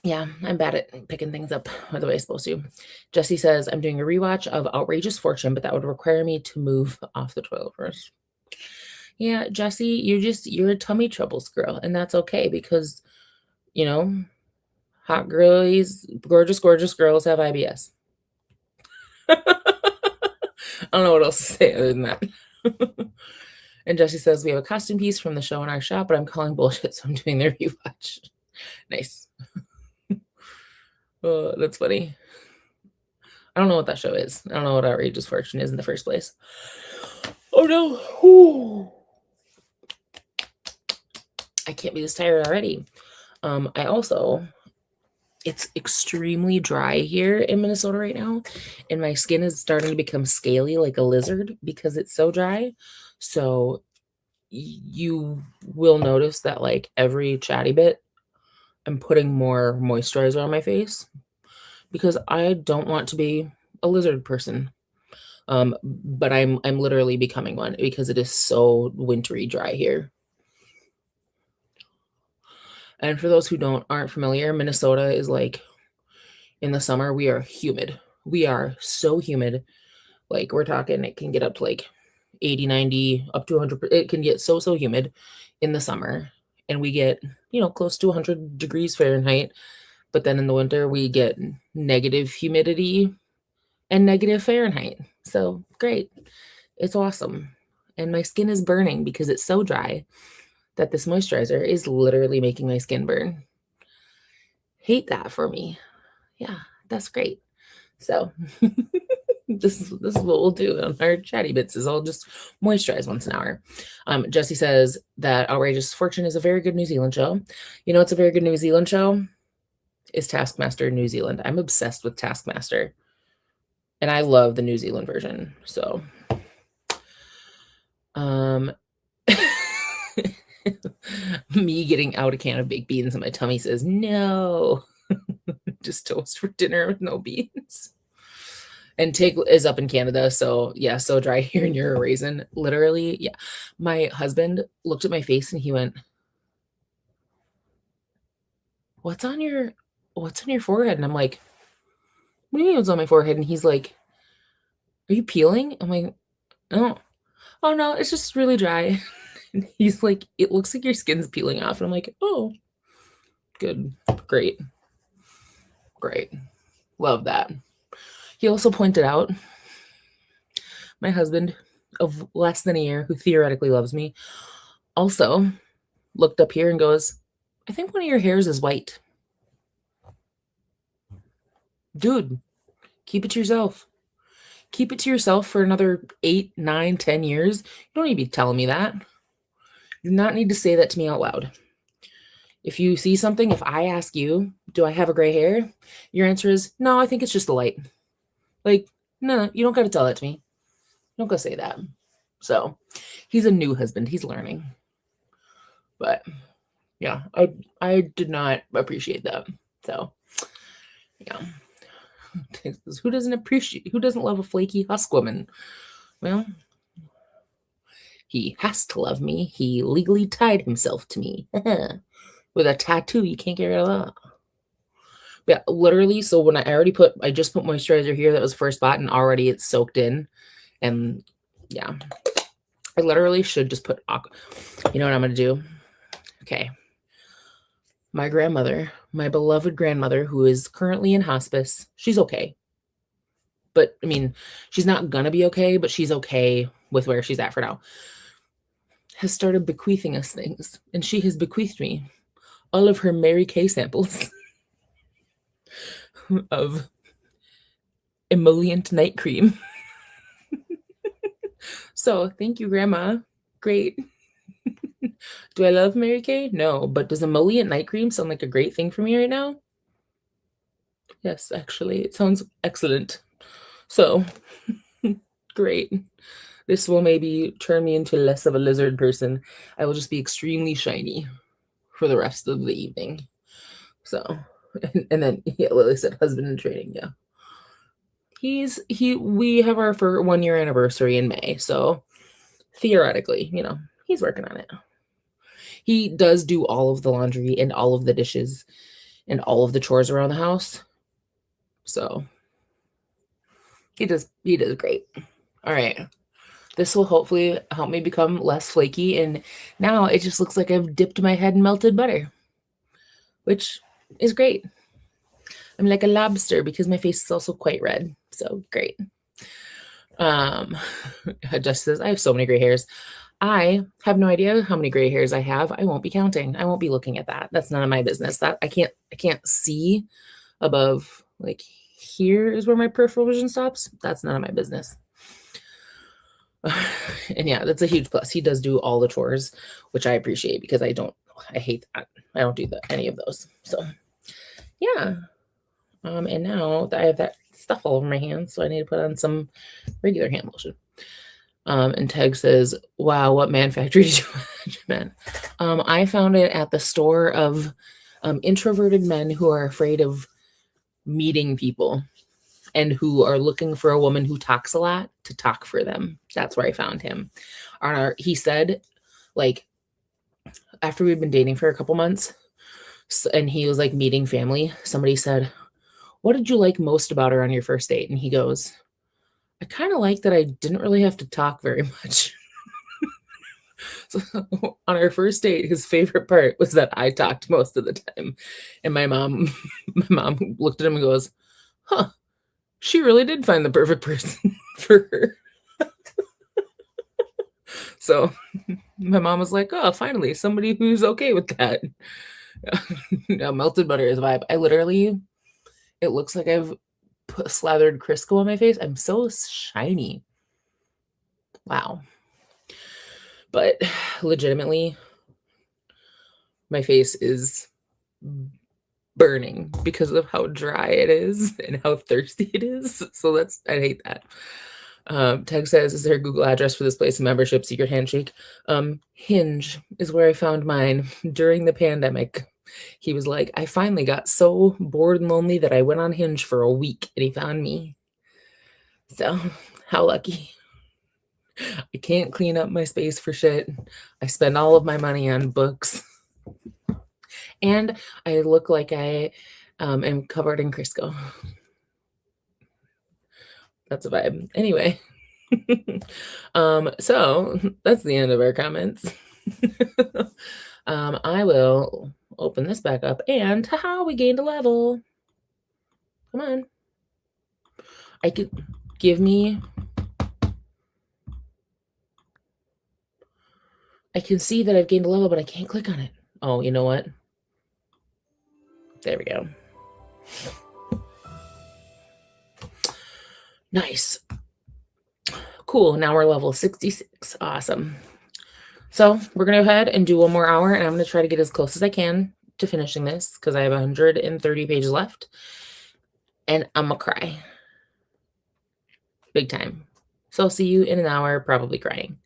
[SPEAKER 1] yeah, I'm bad at picking things up the way I'm supposed to. Jesse says, I'm doing a rewatch of Outrageous Fortune, but that would require me to move off the toilet first. Yeah, Jesse, you're a tummy troubles girl, and that's okay because, you know, hot girlies, gorgeous girls have IBS. I don't know what else to say other than that. And Jesse says, we have a costume piece from the show in our shop, but I'm calling bullshit, so I'm doing their rewatch. Nice. Oh, that's funny. I don't know what that show is. I don't know what Outrageous Fortune is in the first place. Oh no. Ooh. I can't be this tired already. It's extremely dry here in Minnesota right now, and my skin is starting to become scaly like a lizard because it's so dry. So you will notice that like every chatty bit, I'm putting more moisturizer on my face because I don't want to be a lizard person. But I'm literally becoming one because it is so wintry dry here. And for those who aren't familiar, Minnesota is like, in the summer, we are humid. We are so humid. Like we're talking, it can get up to like 80, 90, up to 100. It can get so humid in the summer. And we get, close to 100 degrees Fahrenheit. But then in the winter, we get negative humidity and negative Fahrenheit. So great. It's awesome. And my skin is burning because it's so dry that this moisturizer is literally making my skin burn. Hate that for me. Yeah, that's great. So this is what we'll do on our chatty bits is I'll just moisturize once an hour. Jesse says that Outrageous Fortune is a very good New Zealand show. It's a very good New Zealand show is Taskmaster New Zealand. I'm obsessed with Taskmaster. And I love the New Zealand version. So me getting out a can of baked beans and my tummy says no. Just toast for dinner with no beans. And Tig is up in Canada, so yeah, so dry here and you're a raisin. Literally, yeah. My husband looked at my face and he went, what's on your forehead? And I'm like, what do you mean what's on my forehead? And he's like, are you peeling? I'm like, no. Oh no, it's just really dry. And he's like, it looks like your skin's peeling off. And I'm like, oh, good, great. Love that. He also pointed out my husband of less than a year who theoretically loves me also looked up here and goes, I think one of your hairs is white. Dude, keep it to yourself. Keep it to yourself for another 8, 9, 10 years. You don't need to be telling me that. You do not need to say that to me out loud. If you see something, if I ask you, do I have a gray hair? Your answer is, no, I think it's just the light. Like, no, you don't got to tell that to me. You don't got to say that. So he's a new husband. He's learning. But yeah, I did not appreciate that. So yeah. Who doesn't love a flaky husk woman? Well, he has to love me. He legally tied himself to me. With a tattoo, you can't get rid of that. Yeah, literally. So when I just put moisturizer here that was first bought, and already it's soaked in. And yeah, I literally should just put You know what I'm going to do? Okay. My grandmother, my beloved grandmother, who is currently in hospice, she's okay. But I mean, she's not going to be okay, but she's okay with where she's at for now. Has started bequeathing us things. And she has bequeathed me all of her Mary Kay samples of emollient night cream. So thank you, Grandma. Great. Do I love Mary Kay? No, but does emollient night cream sound like a great thing for me right now? Yes, actually, it sounds excellent. So, great. This will maybe turn me into less of a lizard person. I will just be extremely shiny for the rest of the evening. So, and then yeah, Lily said husband in training. Yeah, we have our 1 year anniversary in May. So theoretically, he's working on it. He does do all of the laundry and all of the dishes and all of the chores around the house. So he does great. All right. This will hopefully help me become less flaky. And now it just looks like I've dipped my head in melted butter, which is great. I'm like a lobster because my face is also quite red. So great. Jess says, I have so many gray hairs. I have no idea how many gray hairs I have. I won't be counting. I won't be looking at that. That's none of my business. That I can't see above, like, here is where my peripheral vision stops. That's none of my business. And yeah, that's a huge plus. He does do all the chores, which I appreciate because I hate that. I don't do any of those. So yeah. And now I have that stuff all over my hands, so I need to put on some regular hand lotion. And Teg says, wow, what man factory did you man? I found it at the store of introverted men who are afraid of meeting people and who are looking for a woman who talks a lot to talk for them. That's where I found him. He said, like, after we'd been dating for a couple months and he was like meeting family, somebody said, what did you like most about her on your first date? And he goes, I kind of like that I didn't really have to talk very much. So on our first date, his favorite part was that I talked most of the time. And my mom looked at him and goes, huh, she really did find the perfect person for her. So my mom was like, oh, finally, somebody who's okay with that. Melted butter is a vibe. It looks like I've slathered Crisco on my face. I'm so shiny. Wow. But legitimately, my face is burning because of how dry it is and how thirsty it is. So I hate that. Teg says, is there a Google address for this place, membership, secret handshake? Hinge is where I found mine during the pandemic. He was like, I finally got so bored and lonely that I went on Hinge for a week and he found me. So how lucky. I can't clean up my space for shit. I spend all of my money on books. And I look like I am covered in Crisco. That's a vibe. Anyway. So that's the end of our comments. I will open this back up and haha, we gained a level. Come on. I could I can see that I've gained a level, but I can't click on it. Oh, you know what? There we go. Nice. Cool. Now we're level 66. Awesome. So we're going to go ahead and do one more hour, and I'm going to try to get as close as I can to finishing this because I have 130 pages left, and I'm going to cry. Big time. So I'll see you in an hour, probably crying.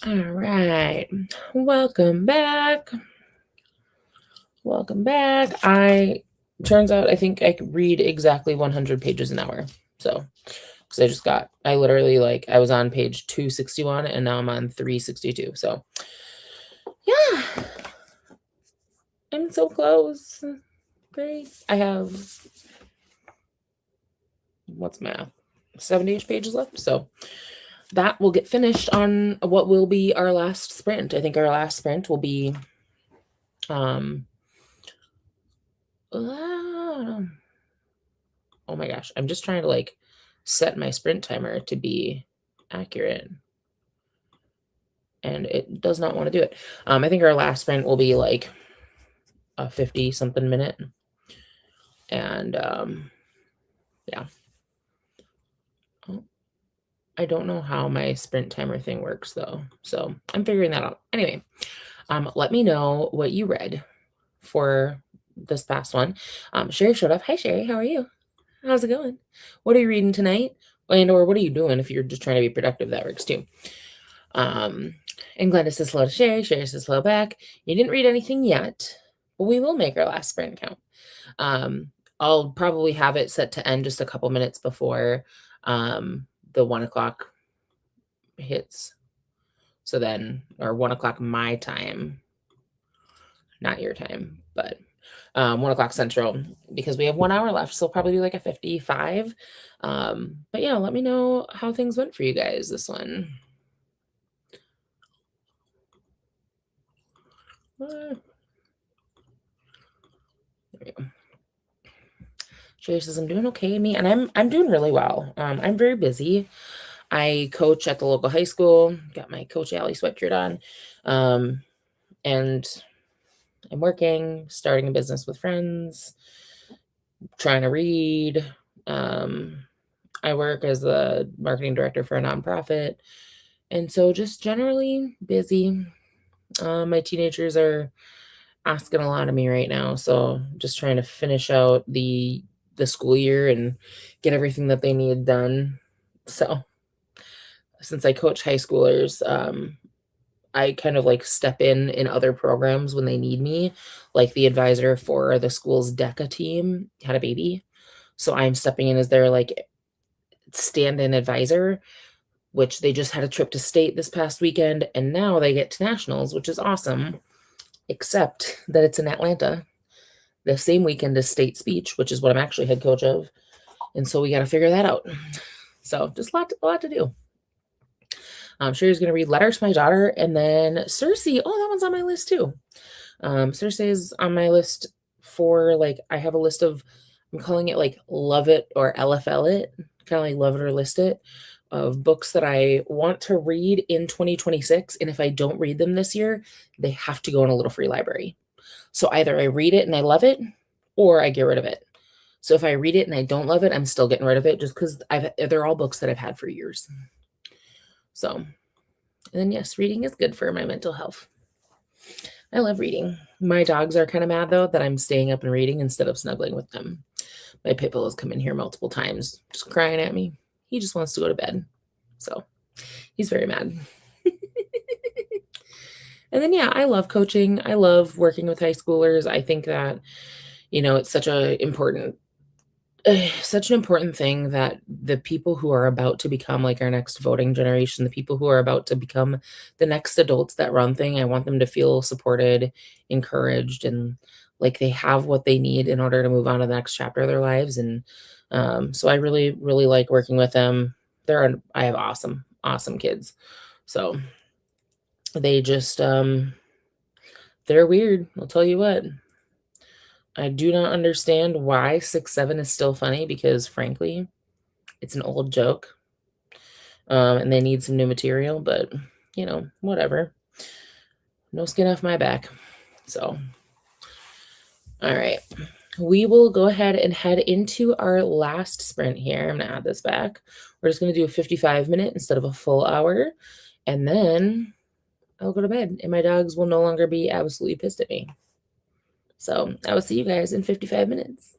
[SPEAKER 1] All right. Welcome back. Welcome back. Turns out I think I could read exactly 100 pages an hour. So, because I literally I was on page 261 and now I'm on 362. So, yeah, I'm so close. Great. I have, what's math? 70-ish pages left. So, that will get finished on what will be our last sprint. I think our last sprint will be oh my gosh, I'm just trying to set my sprint timer to be accurate, and it does not want to do it. I think our last sprint will be like a 50 something minute, and yeah. I don't know how my sprint timer thing works though, so I'm figuring that out. Anyway, let me know what you read for this past one. Sherry showed up. Hi, Sherry. How are you? How's it going? What are you reading tonight? Or what are you doing if you're just trying to be productive? That works too. And Glenda says hello to Sherry. Sherry says hello back. You didn't read anything yet, but we will make our last sprint count. I'll probably have it set to end just a couple minutes before the 1 o'clock hits. So then, or 1 o'clock my time, not your time, but 1 o'clock Central, because we have 1 hour left. So probably like a 55. But yeah, let me know how things went for you guys this one. There we go. Sherry says, I'm doing okay, me, and I'm doing really well. I'm very busy. I coach at the local high school, got my Coach Alley sweatshirt on, and I'm working, starting a business with friends, trying to read. I work as the marketing director for a nonprofit, and so just generally busy. My teenagers are asking a lot of me right now, so just trying to finish out the school year and get everything that they need done. So since I coach high schoolers, I kind of step in other programs when they need me, like the advisor for the school's DECA team had a baby. So I'm stepping in as their stand-in advisor, which they just had a trip to state this past weekend, and now they get to nationals, which is awesome, except that it's in Atlanta the same weekend as state speech, which is what I'm actually head coach of. And so we got to figure that out. So just a lot to do. Sherry's going to read Letter to My Daughter, and then Cersei. Oh, that one's on my list too. Cersei is on my list for I have a list of, I'm calling it Love It or LFL It, kind of like Love It or List It, of books that I want to read in 2026. And if I don't read them this year, they have to go in a little free library. So either I read it and I love it, or I get rid of it. So if I read it and I don't love it, I'm still getting rid of it just because they're all books that I've had for years. So, and then yes, reading is good for my mental health. I love reading. My dogs are kind of mad though that I'm staying up and reading instead of snuggling with them. My pit bull has come in here multiple times, just crying at me. He just wants to go to bed. So he's very mad. And then, yeah, I love coaching. I love working with high schoolers. I think that, it's such an important thing that the people who are about to become our next voting generation, the people who are about to become the next adults that run thing, I want them to feel supported, encouraged, and like they have what they need in order to move on to the next chapter of their lives. And so I really, really like working with them. I have awesome kids. So they just, they're weird. I'll tell you what. I do not understand why 6'7" is still funny, because frankly, it's an old joke. And they need some new material, but whatever. No skin off my back. So, all right. We will go ahead and head into our last sprint here. I'm going to add this back. We're just going to do a 55-minute instead of a full hour. And then I'll go to bed, and my dogs will no longer be absolutely pissed at me. So I will see you guys in 55 minutes.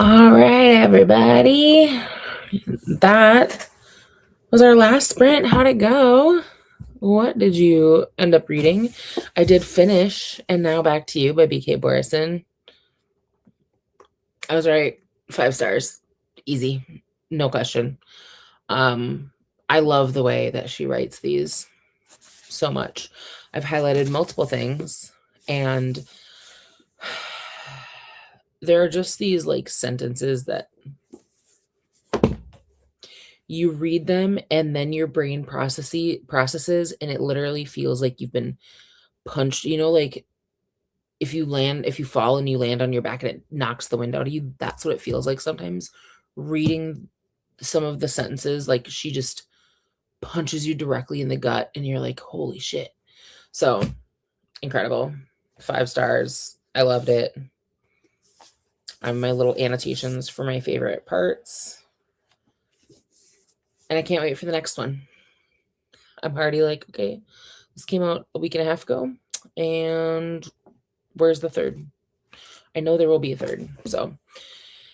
[SPEAKER 1] All right, everybody. That was our last sprint. How'd it go? What did you end up reading? I did finish And Now Back to You by B.K. Borison. I was right. 5 stars. Easy. No question. I love the way that she writes these so much. I've highlighted multiple things, and there are just these like sentences that you read them and then your brain processes, and it literally feels like you've been punched, like if you fall and you land on your back and it knocks the wind out of you. That's what it feels like sometimes reading some of the sentences. Like she just punches you directly in the gut and you're like, holy shit. So incredible. 5 stars. I loved it. I have my little annotations for my favorite parts. And I can't wait for the next one. I'm already like, okay, this came out a week and a half ago. And where's the third? I know there will be a third. So,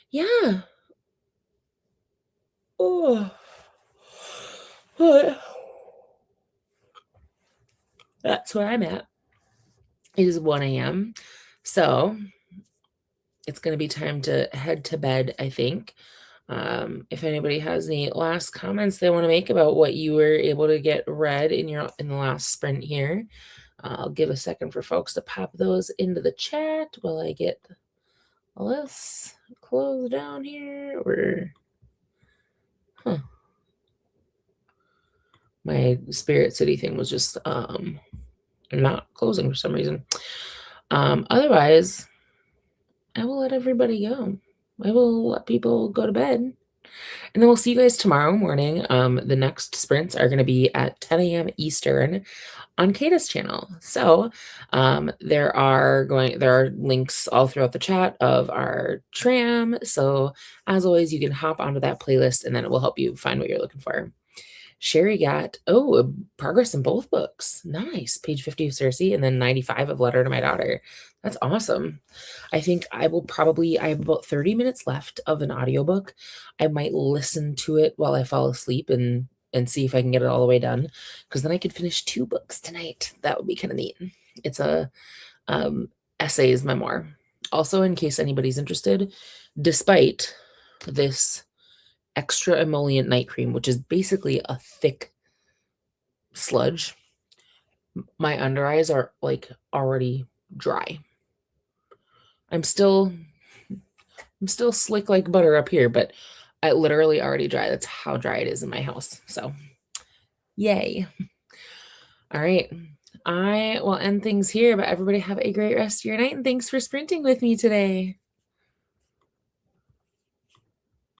[SPEAKER 1] yeah. Oh. That's where I'm at. It is 1 a.m. So, it's going to be time to head to bed, I think. If anybody has any last comments they want to make about what you were able to get read in the last sprint here, I'll give a second for folks to pop those into the chat while I get this closed down here. My Spirit City thing was just not closing for some reason. Otherwise, I will let everybody go. I will let people go to bed. And then we'll see you guys tomorrow morning. The next sprints are going to be at 10 a.m. Eastern on Kata's channel. So there are links all throughout the chat of our tram. So as always, you can hop onto that playlist and then it will help you find what you're looking for. Sherry got, progress in both books. Nice. Page 50 of Circe and then 95 of Letter to My Daughter. That's awesome. I think I have about 30 minutes left of an audiobook. I might listen to it while I fall asleep and see if I can get it all the way done, because then I could finish 2 books tonight. That would be kind of neat. It's a essays memoir. Also, in case anybody's interested, despite this extra emollient night cream, which is basically a thick sludge, my under eyes are like already dry. I'm still slick like butter up here, but I literally already dry. That's how dry it is in my house. So yay. All right. I will end things here, but everybody have a great rest of your night, and thanks for sprinting with me today.